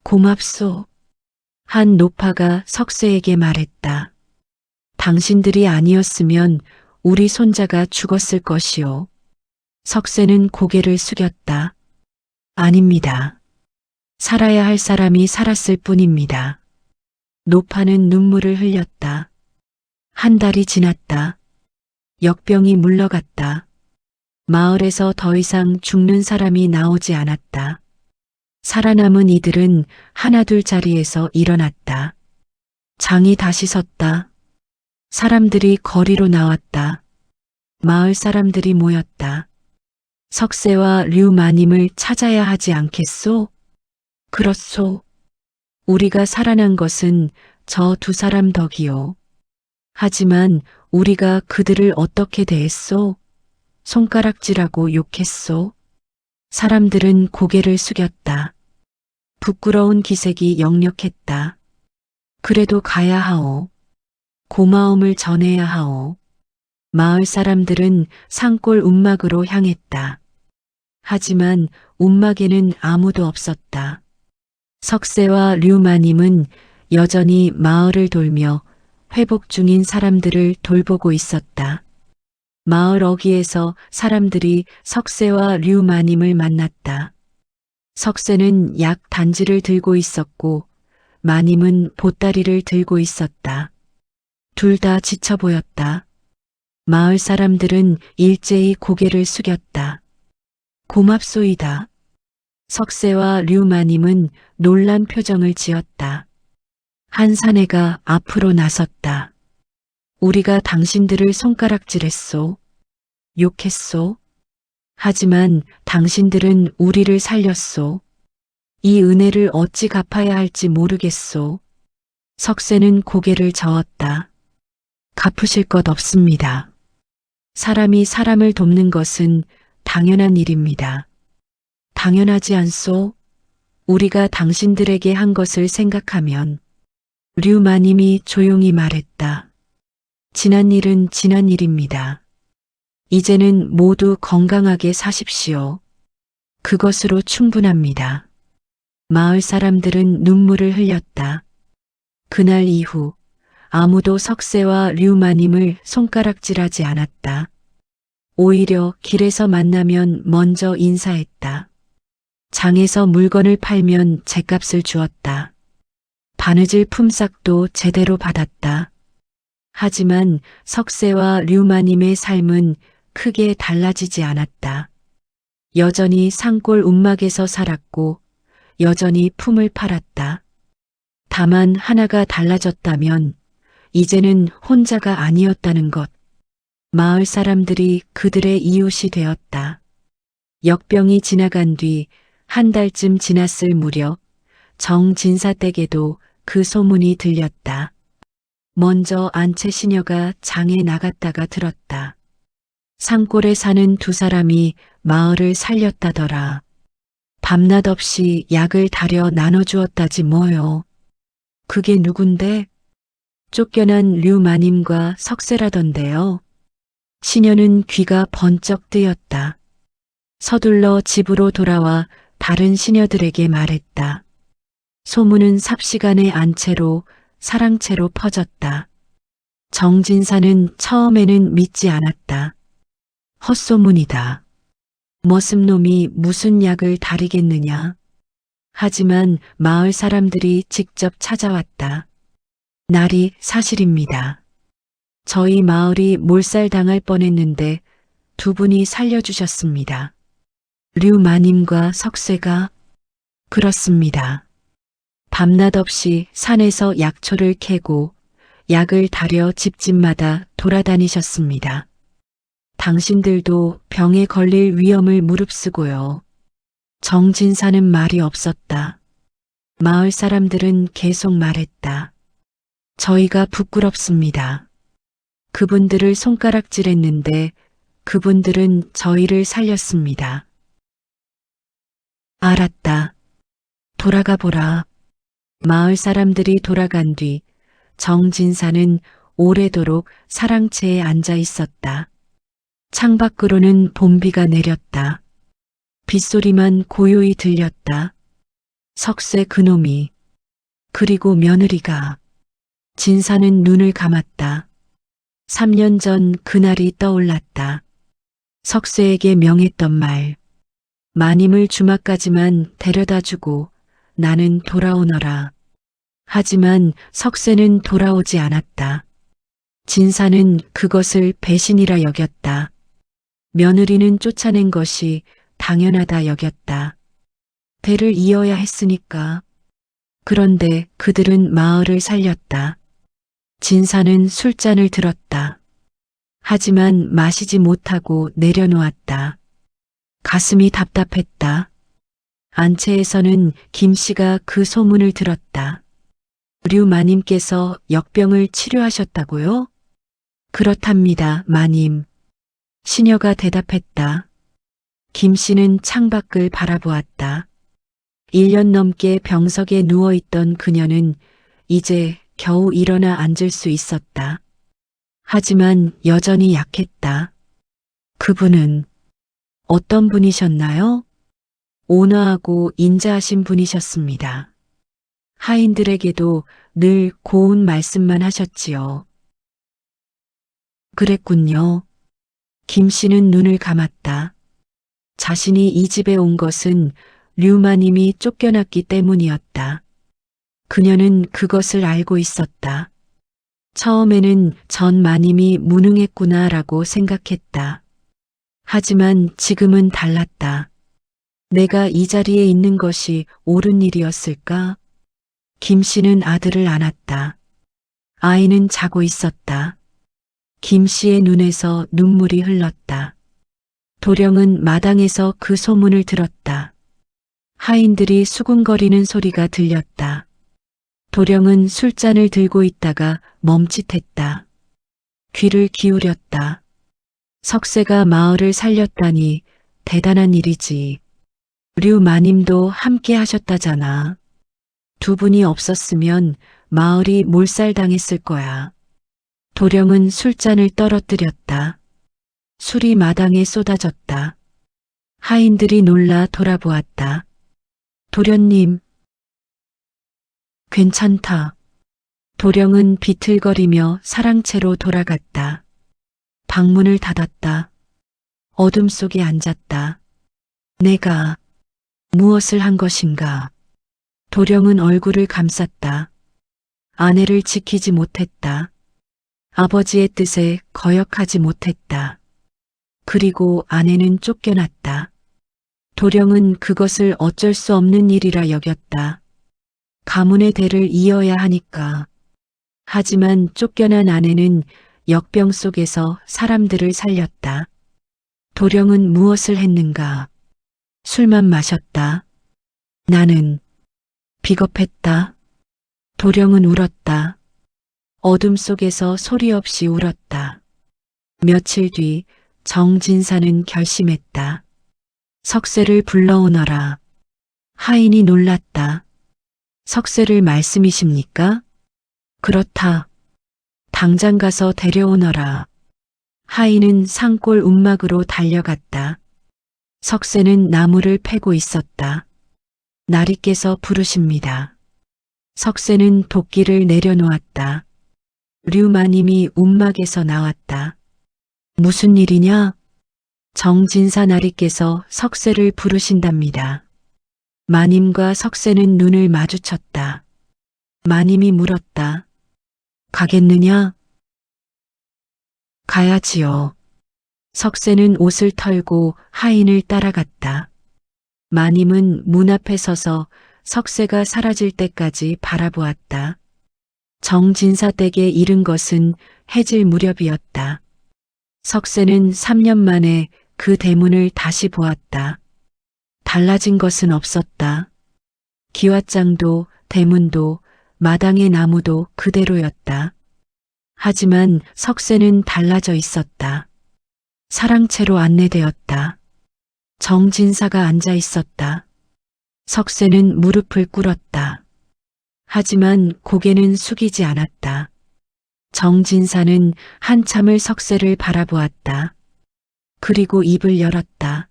고맙소. 한 노파가 석쇠에게 말했다. 당신들이 아니었으면 우리 손자가 죽었을 것이오. 석쇠는 고개를 숙였다. 아닙니다. 살아야 할 사람이 살았을 뿐입니다. 노파는 눈물을 흘렸다. 한 달이 지났다. 역병이 물러갔다. 마을에서 더 이상 죽는 사람이 나오지 않았다. 살아남은 이들은 하나둘 자리에서 일어났다. 장이 다시 섰다. 사람들이 거리로 나왔다. 마을 사람들이 모였다. 석세와 류마님을 찾아야 하지 않겠소? 그렇소. 우리가 살아난 것은 저 두 사람 덕이요. 하지만 우리가 그들을 어떻게 대했소? 손가락질하고 욕했소? 사람들은 고개를 숙였다. 부끄러운 기색이 역력했다. 그래도 가야 하오. 고마움을 전해야 하오. 마을 사람들은 산골 움막으로 향했다. 하지만 움막에는 아무도 없었다. 석세와 류마님은 여전히 마을을 돌며 회복 중인 사람들을 돌보고 있었다. 마을 어귀에서 사람들이 석세와 류마님을 만났다. 석세는 약 단지를 들고 있었고 마님은 보따리를 들고 있었다. 둘 다 지쳐 보였다. 마을 사람들은 일제히 고개를 숙였다. 고맙소이다. 석세와 류마님은 놀란 표정을 지었다. 한 사내가 앞으로 나섰다. 우리가 당신들을 손가락질했소. 욕했소. 하지만 당신들은 우리를 살렸소. 이 은혜를 어찌 갚아야 할지 모르겠소. 석세는 고개를 저었다. 갚으실 것 없습니다. 사람이 사람을 돕는 것은 당연한 일입니다. 당연하지 않소? 우리가 당신들에게 한 것을 생각하면 류마님이 조용히 말했다. 지난 일은 지난 일입니다. 이제는 모두 건강하게 사십시오. 그것으로 충분합니다. 마을 사람들은 눈물을 흘렸다. 그날 이후 아무도 석세와 류마님을 손가락질하지 않았다. 오히려 길에서 만나면 먼저 인사했다. 장에서 물건을 팔면 죗값을 주었다. 바느질 품삯도 제대로 받았다. 하지만 석세와 류마님의 삶은 크게 달라지지 않았다. 여전히 산골 움막에서 살았고 여전히 품을 팔았다. 다만 하나가 달라졌다면 이제는 혼자가 아니었다는 것. 마을 사람들이 그들의 이웃이 되었다. 역병이 지나간 뒤 한 달쯤 지났을 무렵 정진사 댁에도 그 소문이 들렸다. 먼저 안채 시녀가 장에 나갔다가 들었다. 산골에 사는 두 사람이 마을을 살렸다더라. 밤낮 없이 약을 다려 나눠주었다지 뭐요. 그게 누군데? 쫓겨난 류마님과 석세라던데요. 시녀는 귀가 번쩍 뜨였다. 서둘러 집으로 돌아와 다른 시녀들에게 말했다. 소문은 삽시간에 안채로 사랑채로 퍼졌다. 정진사는 처음에는 믿지 않았다. 헛소문이다. 머슴놈이 무슨 약을 다리겠느냐. 하지만 마을 사람들이 직접 찾아왔다. 날이 사실입니다. 저희 마을이 몰살당할 뻔했는데 두 분이 살려주셨습니다. 류마님과 석세가 그렇습니다. 밤낮 없이 산에서 약초를 캐고 약을 다려 집집마다 돌아다니셨습니다. 당신들도 병에 걸릴 위험을 무릅쓰고요. 정진사는 말이 없었다. 마을 사람들은 계속 말했다. 저희가 부끄럽습니다. 그분들을 손가락질했는데 그분들은 저희를 살렸습니다. 알았다. 돌아가 보라. 마을 사람들이 돌아간 뒤 정진사는 오래도록 사랑채에 앉아 있었다. 창밖으로는 봄비가 내렸다. 빗소리만 고요히 들렸다. 석세 그놈이, 그리고 며느리가. 진사는 눈을 감았다. 3년 전 그날이 떠올랐다. 석세에게 명했던 말. 마님을 주막까지만 데려다주고 나는 돌아오너라. 하지만 석세는 돌아오지 않았다. 진사는 그것을 배신이라 여겼다. 며느리는 쫓아낸 것이 당연하다 여겼다. 대를 이어야 했으니까. 그런데 그들은 마을을 살렸다. 진사는 술잔을 들었다. 하지만 마시지 못하고 내려놓았다. 가슴이 답답했다. 안채에서는 김씨가 그 소문을 들었다. 류 마님께서 역병을 치료하셨다고요? 그렇답니다, 마님. 시녀가 대답했다. 김씨는 창밖을 바라보았다. 1년 넘게 병석에 누워있던 그녀는 이제 겨우 일어나 앉을 수 있었다. 하지만 여전히 약했다. 그분은 어떤 분이셨나요? 온화하고 인자하신 분이셨습니다. 하인들에게도 늘 고운 말씀만 하셨지요. 그랬군요. 김 씨는 눈을 감았다. 자신이 이 집에 온 것은 류마님이 쫓겨났기 때문이었다. 그녀는 그것을 알고 있었다. 처음에는 전 마님이 무능했구나라고 생각했다. 하지만 지금은 달랐다. 내가 이 자리에 있는 것이 옳은 일이었을까? 김 씨는 아들을 안았다. 아이는 자고 있었다. 김 씨의 눈에서 눈물이 흘렀다. 도령은 마당에서 그 소문을 들었다. 하인들이 수군거리는 소리가 들렸다. 도령은 술잔을 들고 있다가 멈칫했다. 귀를 기울였다. 석세가 마을을 살렸다니 대단한 일이지. 류 마님도 함께 하셨다잖아. 두 분이 없었으면 마을이 몰살당했을 거야. 도령은 술잔을 떨어뜨렸다. 술이 마당에 쏟아졌다. 하인들이 놀라 돌아보았다. 도련님. 괜찮다. 도령은 비틀거리며 사랑채로 돌아갔다. 방문을 닫았다. 어둠 속에 앉았다. 내가 무엇을 한 것인가? 도령은 얼굴을 감쌌다. 아내를 지키지 못했다. 아버지의 뜻에 거역하지 못했다. 그리고 아내는 쫓겨났다. 도령은 그것을 어쩔 수 없는 일이라 여겼다. 가문의 대를 이어야 하니까. 하지만 쫓겨난 아내는 역병 속에서 사람들을 살렸다. 도령은 무엇을 했는가? 술만 마셨다. 나는 비겁했다. 도령은 울었다. 어둠 속에서 소리 없이 울었다. 며칠 뒤 정진사는 결심했다. 석세를 불러오너라. 하인이 놀랐다. 석세를 말씀이십니까? 그렇다. 당장 가서 데려오너라. 하인은 산골 움막으로 달려갔다. 석세는 나무를 패고 있었다. 나리께서 부르십니다. 석세는 도끼를 내려놓았다. 류마님이 움막에서 나왔다. 무슨 일이냐? 정진사 나리께서 석세를 부르신답니다. 마님과 석세는 눈을 마주쳤다. 마님이 물었다. 가겠느냐? 가야지요. 석세는 옷을 털고 하인을 따라갔다. 마님은 문 앞에 서서 석세가 사라질 때까지 바라보았다. 정진사 댁에 이른 것은 해질 무렵이었다. 석세는 3년 만에 그 대문을 다시 보았다. 달라진 것은 없었다. 기와장도 대문도 마당의 나무도 그대로였다. 하지만 석세는 달라져 있었다. 사랑채로 안내되었다. 정진사가 앉아 있었다. 석세는 무릎을 꿇었다. 하지만 고개는 숙이지 않았다. 정진사는 한참을 석세를 바라보았다. 그리고 입을 열었다.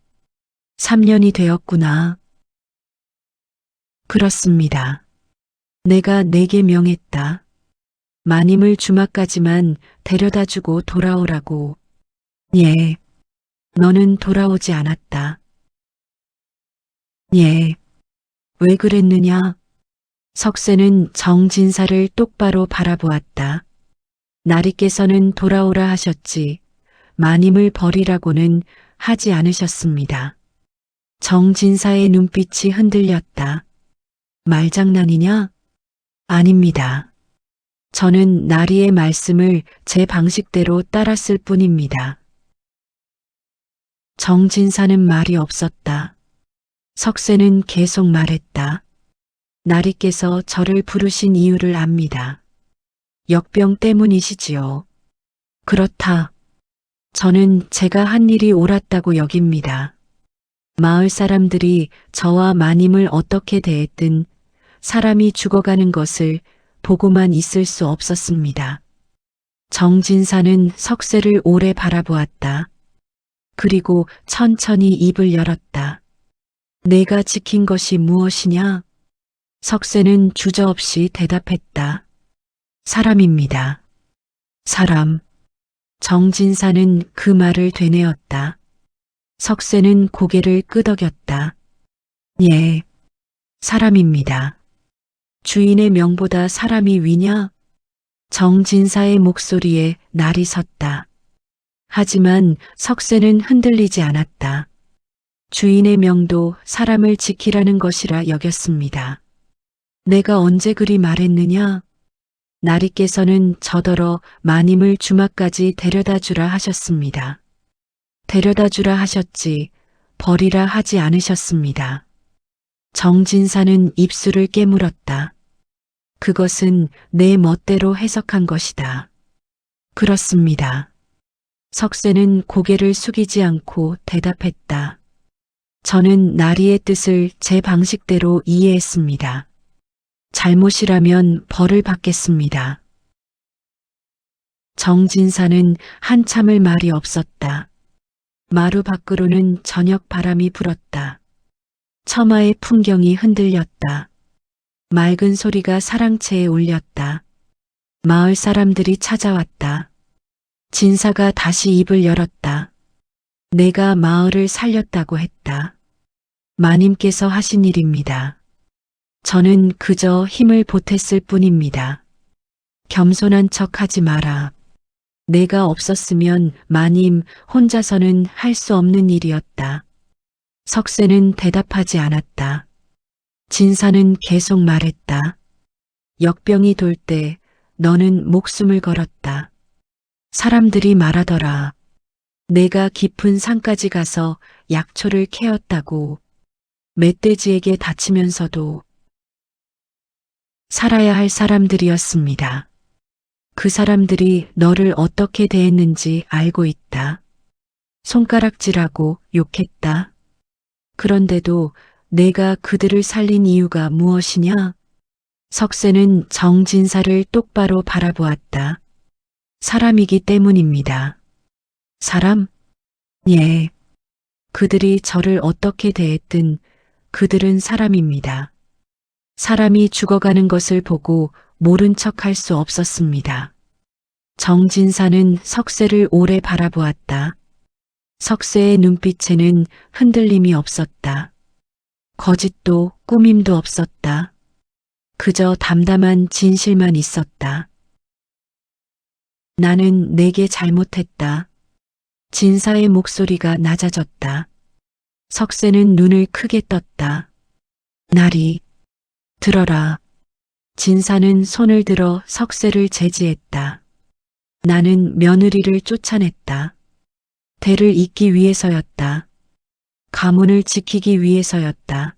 3년이 되었구나. 그렇습니다. 내가 내게 명했다. 마님을 주막까지만 데려다주고 돌아오라고. 예. 너는 돌아오지 않았다. 예. 왜 그랬느냐? 석세는 정진사를 똑바로 바라보았다. 나리께서는 돌아오라 하셨지 마님을 버리라고는 하지 않으셨습니다. 정진사의 눈빛이 흔들렸다. 말장난이냐? 아닙니다. 저는 나리의 말씀을 제 방식대로 따랐을 뿐입니다. 정진사는 말이 없었다. 석쇠는 계속 말했다. 나리께서 저를 부르신 이유를 압니다. 역병 때문이시지요. 그렇다. 저는 제가 한 일이 옳았다고 여깁니다. 마을 사람들이 저와 마님을 어떻게 대했든 사람이 죽어가는 것을 보고만 있을 수 없었습니다. 정진사는 석쇠를 오래 바라보았다. 그리고 천천히 입을 열었다. 내가 지킨 것이 무엇이냐? 석쇠는 주저없이 대답했다. 사람입니다. 사람. 정진사는 그 말을 되뇌었다. 석쇠는 고개를 끄덕였다. 예, 사람입니다. 주인의 명보다 사람이 위냐? 정진사의 목소리에 날이 섰다. 하지만 석쇠는 흔들리지 않았다. 주인의 명도 사람을 지키라는 것이라 여겼습니다. 내가 언제 그리 말했느냐? 나리께서는 저더러 마님을 주막까지 데려다 주라 하셨습니다. 데려다 주라 하셨지 버리라 하지 않으셨습니다. 정진사는 입술을 깨물었다. 그것은 내 멋대로 해석한 것이다. 그렇습니다. 석쇠는 고개를 숙이지 않고 대답했다. 저는 나리의 뜻을 제 방식대로 이해했습니다. 잘못이라면 벌을 받겠습니다. 정진사는 한참을 말이 없었다. 마루 밖으로는 저녁 바람이 불었다. 처마의 풍경이 흔들렸다. 맑은 소리가 사랑채에 울렸다. 마을 사람들이 찾아왔다. 진사가 다시 입을 열었다. 내가 마을을 살렸다고 했다. 마님께서 하신 일입니다. 저는 그저 힘을 보탰을 뿐입니다. 겸손한 척 하지 마라. 내가 없었으면 마님 혼자서는 할 수 없는 일이었다. 석쇠는 대답하지 않았다. 진사는 계속 말했다. 역병이 돌 때 너는 목숨을 걸었다. 사람들이 말하더라. 내가 깊은 산까지 가서 약초를 캐었다고. 멧돼지에게 다치면서도 살아야 할 사람들이었습니다. 그 사람들이 너를 어떻게 대했는지 알고 있다. 손가락질하고 욕했다. 그런데도 내가 그들을 살린 이유가 무엇이냐? 석쇠는 정진사를 똑바로 바라보았다. 사람이기 때문입니다. 사람? 예. 그들이 저를 어떻게 대했든 그들은 사람입니다. 사람이 죽어가는 것을 보고 모른 척 할 수 없었습니다. 정진사는 석쇠를 오래 바라보았다. 석쇠의 눈빛에는 흔들림이 없었다. 거짓도 꾸밈도 없었다. 그저 담담한 진실만 있었다. 나는 내게 잘못했다. 진사의 목소리가 낮아졌다. 석쇠는 눈을 크게 떴다. 나리, 들어라. 진사는 손을 들어 석쇠를 제지했다. 나는 며느리를 쫓아냈다. 대를 잇기 위해서였다. 가문을 지키기 위해서였다.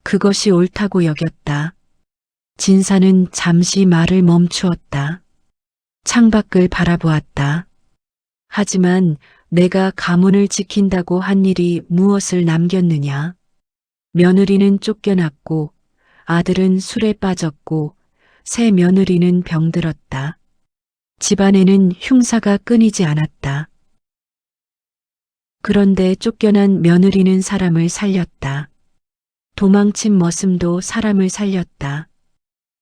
그것이 옳다고 여겼다. 진사는 잠시 말을 멈추었다. 창밖을 바라보았다. 하지만 내가 가문을 지킨다고 한 일이 무엇을 남겼느냐? 며느리는 쫓겨났고 아들은 술에 빠졌고 새 며느리는 병들었다. 집안에는 흉사가 끊이지 않았다. 그런데 쫓겨난 며느리는 사람을 살렸다. 도망친 머슴도 사람을 살렸다.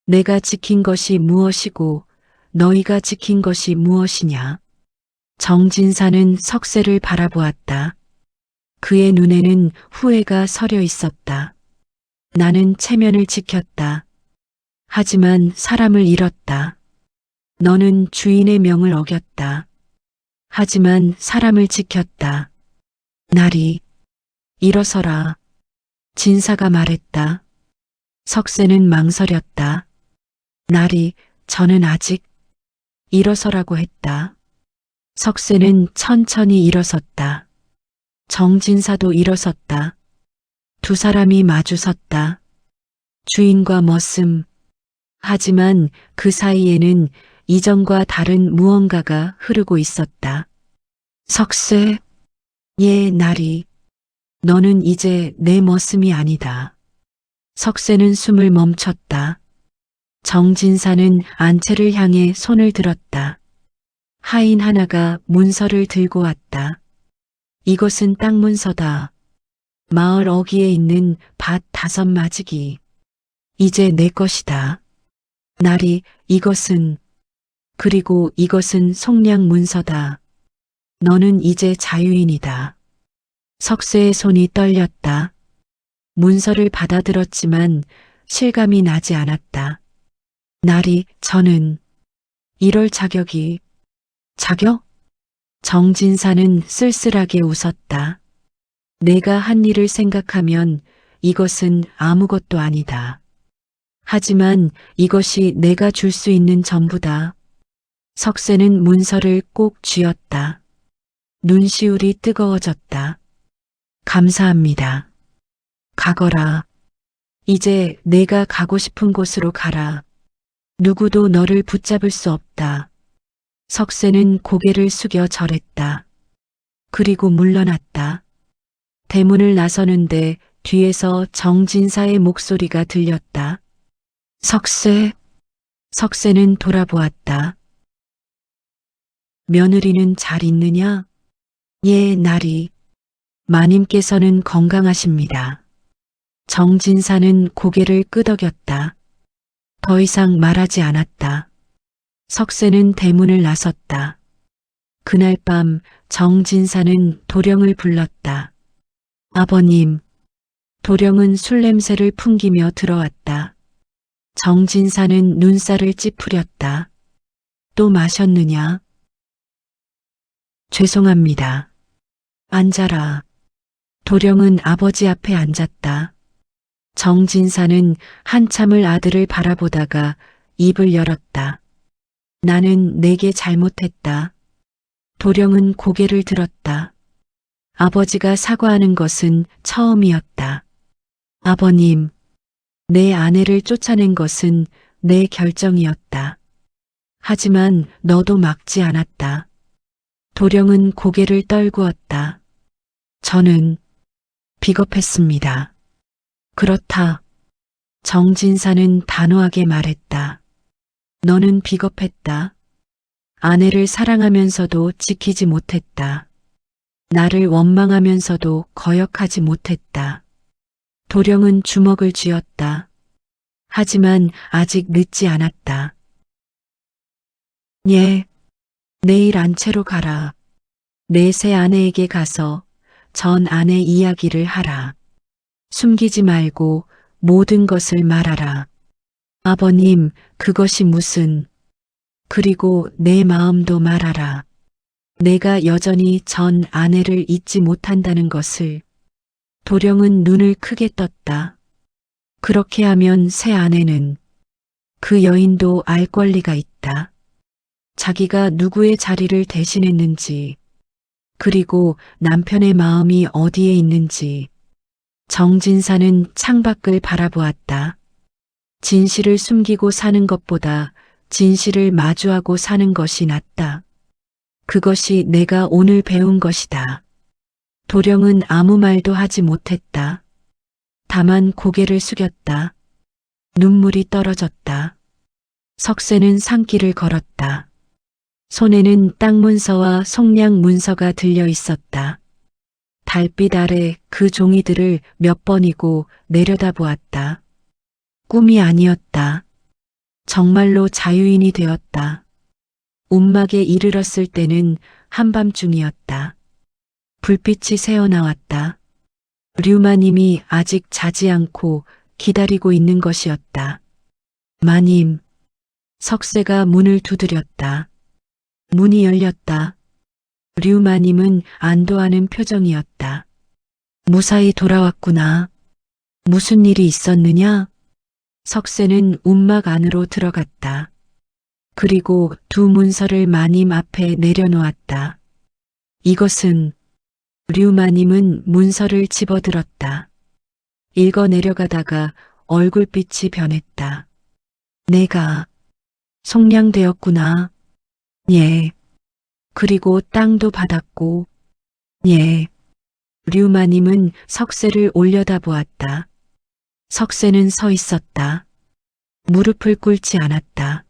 내가 지킨 것이 무엇이고 너희가 지킨 것이 무엇이냐? 정진사는 석쇠를 바라보았다. 그의 눈에는 후회가 서려 있었다. 나는 체면을 지켰다. 하지만 사람을 잃었다. 너는 주인의 명을 어겼다. 하지만 사람을 지켰다. 날이 일어서라. 진사가 말했다. 석쇠는 망설였다. 날이 저는 아직 일어서라고 했다. 석쇠는 천천히 일어섰다. 정진사도 일어섰다. 두 사람이 마주 섰다. 주인과 머슴. 하지만 그 사이에는 이전과 다른 무언가가 흐르고 있었다. 석쇠, 예, 날이. 너는 이제 내 머슴이 아니다. 석쇠는 숨을 멈췄다. 정진사는 안채를 향해 손을 들었다. 하인 하나가 문서를 들고 왔다. 이것은 땅 문서다. 마을 어귀에 있는 밭 5마지기. 이제 내 것이다. 날이 이것은 그리고 이것은 속량 문서다. 너는 이제 자유인이다. 석쇠의 손이 떨렸다. 문서를 받아들었지만 실감이 나지 않았다. 날이 저는 이럴 자격? 정진사는 쓸쓸하게 웃었다. 내가 한 일을 생각하면 이것은 아무것도 아니다. 하지만 이것이 내가 줄 수 있는 전부다. 석쇠는 문서를 꼭 쥐었다. 눈시울이 뜨거워졌다. 감사합니다. 가거라. 이제 내가 가고 싶은 곳으로 가라. 누구도 너를 붙잡을 수 없다. 석쇠는 고개를 숙여 절했다. 그리고 물러났다. 대문을 나서는데 뒤에서 정진사의 목소리가 들렸다. 석쇠. 석쇠는 돌아보았다. 며느리는 잘 있느냐? 예, 날이. 마님께서는 건강하십니다. 정진사는 고개를 끄덕였다. 더 이상 말하지 않았다. 석쇠는 대문을 나섰다. 그날 밤 정진사는 도령을 불렀다. 아버님. 도령은 술 냄새를 풍기며 들어왔다. 정진사는 눈살을 찌푸렸다. 또 마셨느냐? 죄송합니다. 앉아라. 도령은 아버지 앞에 앉았다. 정진사는 한참을 아들을 바라보다가 입을 열었다. 나는 내게 잘못했다. 도령은 고개를 들었다. 아버지가 사과하는 것은 처음이었다. 아버님, 내 아내를 쫓아낸 것은 내 결정이었다. 하지만 너도 막지 않았다. 도령은 고개를 떨구었다. 저는 비겁했습니다. 그렇다. 정진사는 단호하게 말했다. 너는 비겁했다. 아내를 사랑하면서도 지키지 못했다. 나를 원망하면서도 거역하지 못했다. 도령은 주먹을 쥐었다. 하지만 아직 늦지 않았다. 예, 내일 안채로 가라. 내 새 아내에게 가서 전 아내 이야기를 하라. 숨기지 말고 모든 것을 말하라. 아버님, 그것이 무슨... 그리고 내 마음도 말하라. 내가 여전히 전 아내를 잊지 못한다는 것을. 도령은 눈을 크게 떴다. 그렇게 하면 새 아내는 그 여인도 알 권리가 있다. 자기가 누구의 자리를 대신했는지, 그리고 남편의 마음이 어디에 있는지. 정진사는 창밖을 바라보았다. 진실을 숨기고 사는 것보다 진실을 마주하고 사는 것이 낫다. 그것이 내가 오늘 배운 것이다. 도령은 아무 말도 하지 못했다. 다만 고개를 숙였다. 눈물이 떨어졌다. 석쇠는 산길을 걸었다. 손에는 땅 문서와 속량 문서가 들려 있었다. 달빛 아래 그 종이들을 몇 번이고 내려다보았다. 꿈이 아니었다. 정말로 자유인이 되었다. 움막에 이르렀을 때는 한밤중이었다. 불빛이 새어나왔다. 류마님이 아직 자지 않고 기다리고 있는 것이었다. 마님, 석쇠가 문을 두드렸다. 문이 열렸다. 류마님은 안도하는 표정이었다. 무사히 돌아왔구나. 무슨 일이 있었느냐? 석쇠는 움막 안으로 들어갔다. 그리고 두 문서를 마님 앞에 내려놓았다. 이것은 류마님은 문서를 집어들었다. 읽어 내려가다가 얼굴빛이 변했다. 내가 속량되었구나. 예. 그리고 땅도 받았고. 예. 류마님은 석쇠를 올려다보았다. 석쇠는 서 있었다. 무릎을 꿇지 않았다.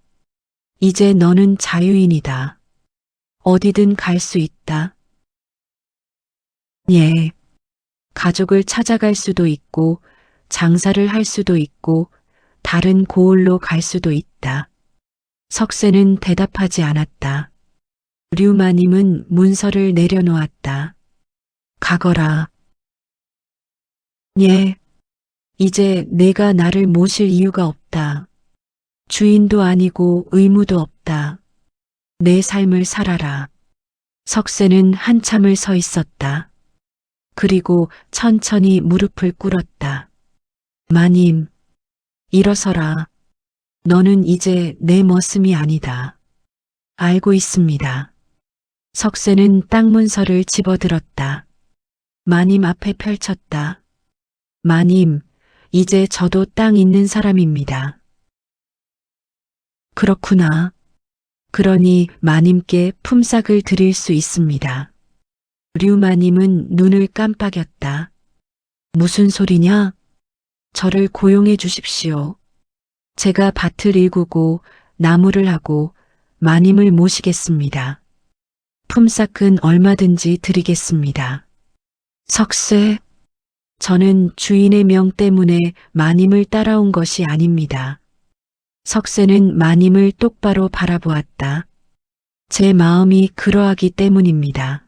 이제 너는 자유인이다. 어디든 갈 수 있다. 예. 가족을 찾아갈 수도 있고, 장사를 할 수도 있고, 다른 고을로 갈 수도 있다. 석쇠는 대답하지 않았다. 류마님은 문서를 내려놓았다. 가거라. 예. 이제 내가 나를 모실 이유가 없다. 주인도 아니고 의무도 없다. 내 삶을 살아라. 석쇠는 한참을 서 있었다. 그리고 천천히 무릎을 꿇었다. 마님, 일어서라. 너는 이제 내 머슴이 아니다. 알고 있습니다. 석쇠는 땅 문서를 집어들었다. 마님 앞에 펼쳤다. 마님, 이제 저도 땅 있는 사람입니다. 그렇구나. 그러니 마님께 품삯을 드릴 수 있습니다. 류마님은 눈을 깜빡였다. 무슨 소리냐? 저를 고용해 주십시오. 제가 밭을 일구고 나무를 하고 마님을 모시겠습니다. 품삯은 얼마든지 드리겠습니다. 석쇠, 저는 주인의 명 때문에 마님을 따라온 것이 아닙니다. 석쇠는 마님을 똑바로 바라보았다. 제 마음이 그러하기 때문입니다.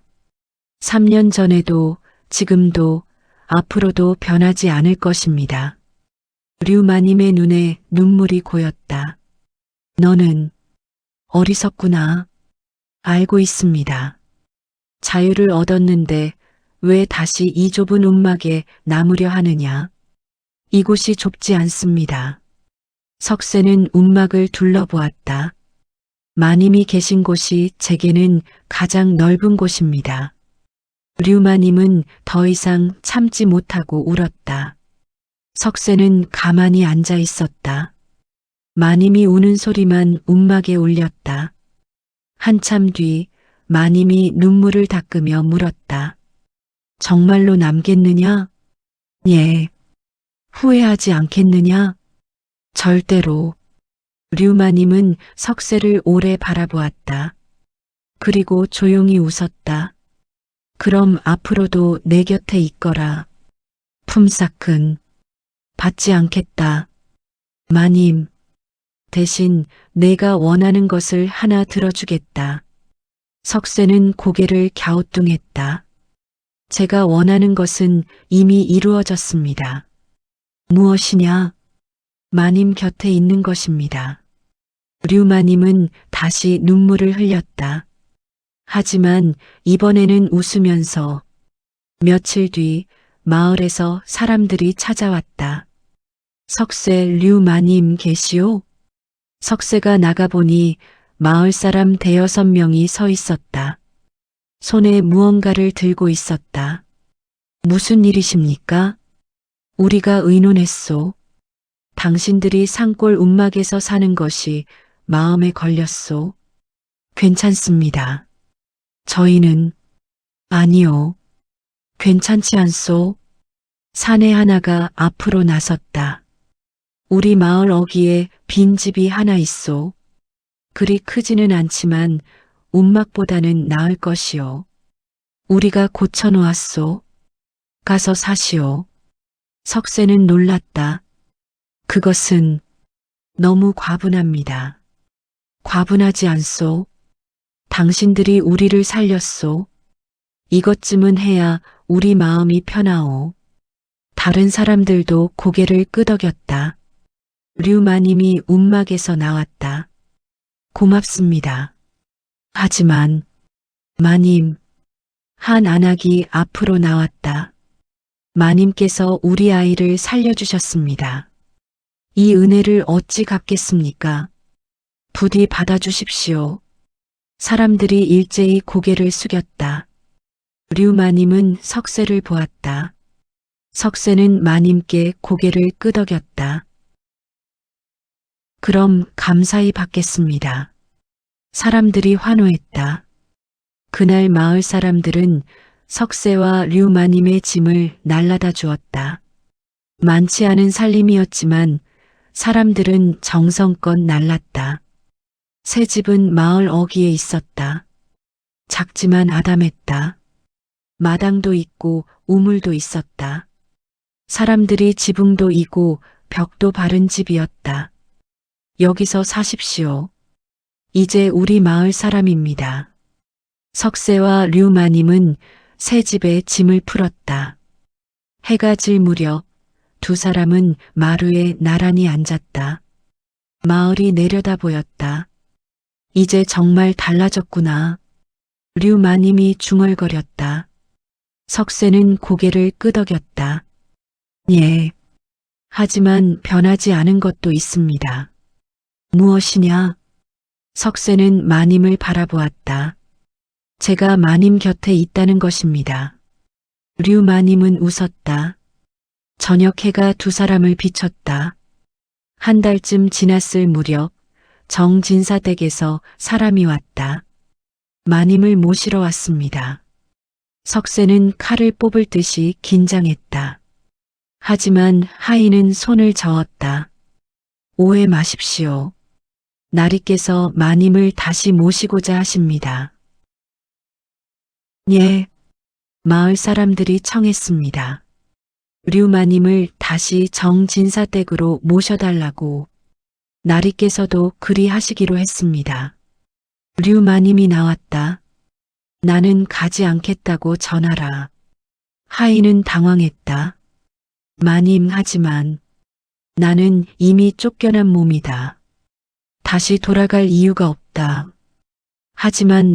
3년 전에도 지금도 앞으로도 변하지 않을 것입니다. 류마님의 눈에 눈물이 고였다. 너는 어리석구나. 알고 있습니다. 자유를 얻었는데 왜 다시 이 좁은 움막에 남으려 하느냐? 이곳이 좁지 않습니다. 석쇠는 움막을 둘러보았다. 마님이 계신 곳이 제게는 가장 넓은 곳입니다. 류마님은 더 이상 참지 못하고 울었다. 석쇠는 가만히 앉아 있었다. 마님이 우는 소리만 움막에 울렸다. 한참 뒤 마님이 눈물을 닦으며 물었다. 정말로 남겠느냐? 예. 후회하지 않겠느냐? 절대로. 류마님은 석쇠를 오래 바라보았다. 그리고 조용히 웃었다. 그럼 앞으로도 내 곁에 있거라. 품삯은 받지 않겠다. 마님, 대신 내가 원하는 것을 하나 들어주겠다. 석쇠는 고개를 갸우뚱했다. 제가 원하는 것은 이미 이루어졌습니다. 무엇이냐? 마님 곁에 있는 것입니다. 류마님은 다시 눈물을 흘렸다. 하지만 이번에는 웃으면서 며칠 뒤 마을에서 사람들이 찾아왔다. 석쇠 류마님 계시오? 석쇠가 나가보니 마을 사람 5~6명이 서 있었다. 손에 무언가를 들고 있었다. 무슨 일이십니까? 우리가 의논했소. 당신들이 산골 움막에서 사는 것이 마음에 걸렸소. 괜찮습니다. 저희는 아니요. 괜찮지 않소. 사내 하나가 앞으로 나섰다. 우리 마을 어귀에 빈 집이 하나 있소. 그리 크지는 않지만 움막보다는 나을 것이요. 우리가 고쳐놓았소. 가서 사시오. 석쇠는 놀랐다. 그것은 너무 과분합니다. 과분하지 않소. 당신들이 우리를 살렸소. 이것쯤은 해야 우리 마음이 편하오. 다른 사람들도 고개를 끄덕였다. 류마님이 움막에서 나왔다. 고맙습니다. 하지만, 마님, 한 안악이 앞으로 나왔다. 마님께서 우리 아이를 살려주셨습니다. 이 은혜를 어찌 갚겠습니까? 부디 받아주십시오. 사람들이 일제히 고개를 숙였다. 류마님은 석쇠를 보았다. 석쇠는 마님께 고개를 끄덕였다. 그럼 감사히 받겠습니다. 사람들이 환호했다. 그날 마을 사람들은 석쇠와 류마님의 짐을 날라다 주었다. 많지 않은 살림이었지만 사람들은 정성껏 날랐다. 새 집은 마을 어귀에 있었다. 작지만 아담했다. 마당도 있고 우물도 있었다. 사람들이 지붕도 이고 벽도 바른 집이었다. 여기서 사십시오. 이제 우리 마을 사람입니다. 석쇠와 류마님은 새 집에 짐을 풀었다. 해가 질 무렵 두 사람은 마루에 나란히 앉았다. 마을이 내려다 보였다. 이제 정말 달라졌구나. 류마님이 중얼거렸다. 석쇠는 고개를 끄덕였다. 예. 하지만 변하지 않은 것도 있습니다. 무엇이냐? 석쇠는 마님을 바라보았다. 제가 마님 곁에 있다는 것입니다. 류마님은 웃었다. 저녁 해가 두 사람을 비췄다. 한 달쯤 지났을 무렵 정진사 댁에서 사람이 왔다. 마님을 모시러 왔습니다. 석쇠는 칼을 뽑을 듯이 긴장했다. 하지만 하인은 손을 저었다. 오해 마십시오. 나리께서 마님을 다시 모시고자 하십니다. 예, 마을 사람들이 청했습니다. 류마님을 다시 정진사 댁으로 모셔달라고. 나리께서도 그리 하시기로 했습니다. 류마님이 나왔다. 나는 가지 않겠다고 전하라. 하인은 당황했다. 마님, 하지만 나는 이미 쫓겨난 몸이다. 다시 돌아갈 이유가 없다. 하지만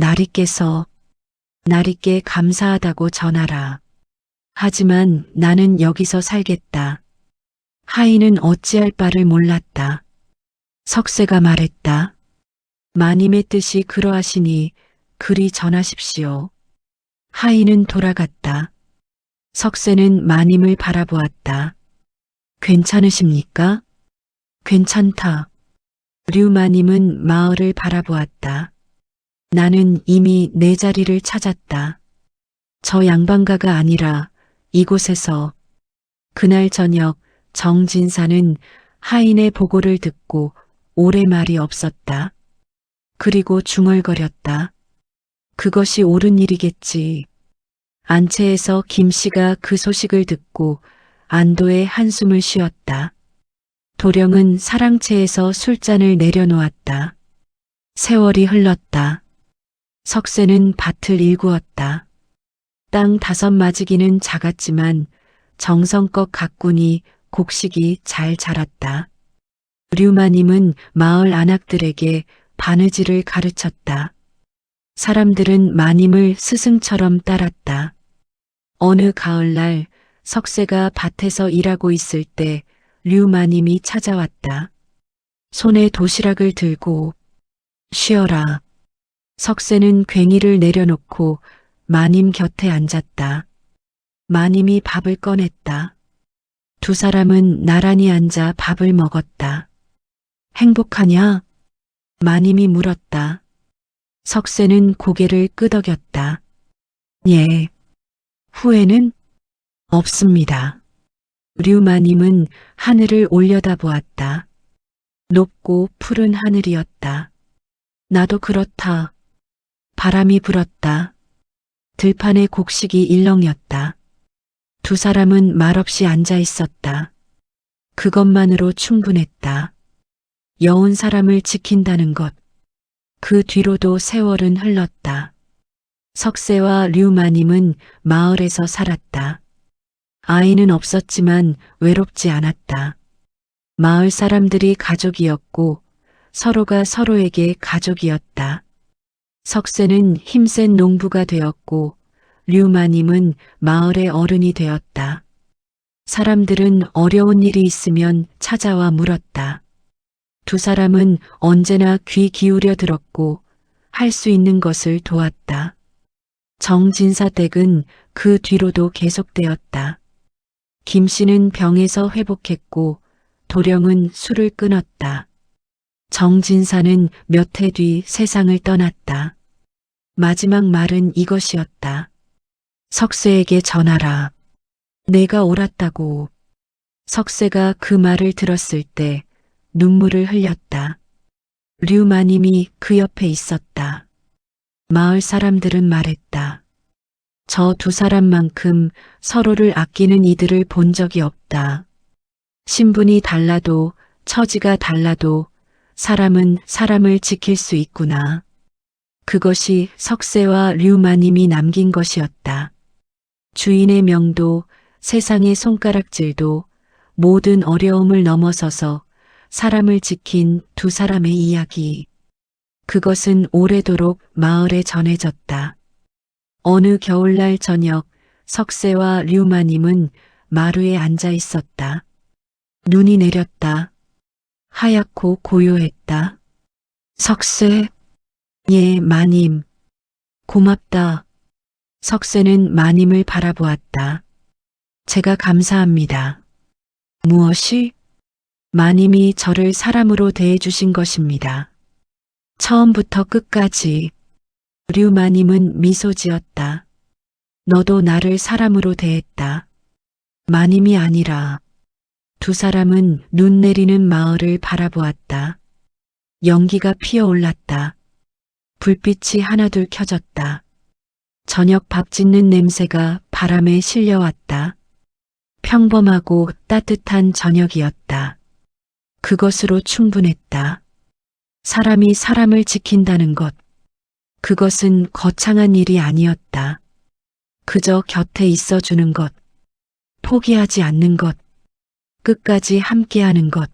나리께 감사하다고 전하라. 하지만 나는 여기서 살겠다. 하인은 어찌할 바를 몰랐다. 석쇠가 말했다. 마님의 뜻이 그러하시니 그리 전하십시오. 하인은 돌아갔다. 석쇠는 마님을 바라보았다. 괜찮으십니까? 괜찮다. 류마님은 마을을 바라보았다. 나는 이미 내 자리를 찾았다. 저 양반가가 아니라 이곳에서. 그날 저녁 정진사는 하인의 보고를 듣고 오래 말이 없었다. 그리고 중얼거렸다. 그것이 옳은 일이겠지. 안채에서 김씨가 그 소식을 듣고 안도의 한숨을 쉬었다. 도령은 사랑채에서 술잔을 내려놓았다. 세월이 흘렀다. 석쇠는 밭을 일구었다. 땅 5마지기는 작았지만 정성껏 가꾸니 곡식이 잘 자랐다. 류마님은 마을 안악들에게 바느질을 가르쳤다. 사람들은 마님을 스승처럼 따랐다. 어느 가을날 석쇠가 밭에서 일하고 있을 때 류마님이 찾아왔다. 손에 도시락을 들고 쉬어라. 석쇠는 괭이를 내려놓고 마님 곁에 앉았다. 마님이 밥을 꺼냈다. 두 사람은 나란히 앉아 밥을 먹었다. 행복하냐? 마님이 물었다. 석쇠는 고개를 끄덕였다. 예. 후회는 없습니다. 류마님은 하늘을 올려다보았다. 높고 푸른 하늘이었다. 나도 그렇다. 바람이 불었다. 들판에 곡식이 일렁였다. 두 사람은 말없이 앉아 있었다. 그것만으로 충분했다. 여운 사람을 지킨다는 것. 그 뒤로도 세월은 흘렀다. 석쇠와 류마님은 마을에서 살았다. 아이는 없었지만 외롭지 않았다. 마을 사람들이 가족이었고 서로가 서로에게 가족이었다. 석세는 힘센 농부가 되었고 류마님은 마을의 어른이 되었다. 사람들은 어려운 일이 있으면 찾아와 물었다. 두 사람은 언제나 귀 기울여 들었고 할 수 있는 것을 도왔다. 정진사 댁은 그 뒤로도 계속되었다. 김 씨는 병에서 회복했고 도령은 술을 끊었다. 정진사는 몇 해 뒤 세상을 떠났다. 마지막 말은 이것이었다. 석세에게 전하라. 내가 옳았다고. 석세가 그 말을 들었을 때 눈물을 흘렸다. 류마님이 그 옆에 있었다. 마을 사람들은 말했다. 저 두 사람만큼 서로를 아끼는 이들을 본 적이 없다. 신분이 달라도 처지가 달라도 사람은 사람을 지킬 수 있구나. 그것이 석세와 류마님이 남긴 것이었다. 주인의 명도, 세상의 손가락질도 모든 어려움을 넘어서서 사람을 지킨 두 사람의 이야기. 그것은 오래도록 마을에 전해졌다. 어느 겨울날 저녁 석세와 류마님은 마루에 앉아 있었다. 눈이 내렸다. 하얗고 고요했다. 석세, 예, 마님. 고맙다. 석세는 마님을 바라보았다. 제가 감사합니다. 무엇이? 마님이 저를 사람으로 대해주신 것입니다. 처음부터 끝까지. 류마님은 미소 지었다. 너도 나를 사람으로 대했다. 마님이 아니라. 두 사람은 눈 내리는 마을을 바라보았다. 연기가 피어올랐다. 불빛이 하나둘 켜졌다. 저녁 밥 짓는 냄새가 바람에 실려왔다. 평범하고 따뜻한 저녁이었다. 그것으로 충분했다. 사람이 사람을 지킨다는 것. 그것은 거창한 일이 아니었다. 그저 곁에 있어주는 것. 포기하지 않는 것. 끝까지 함께하는 것.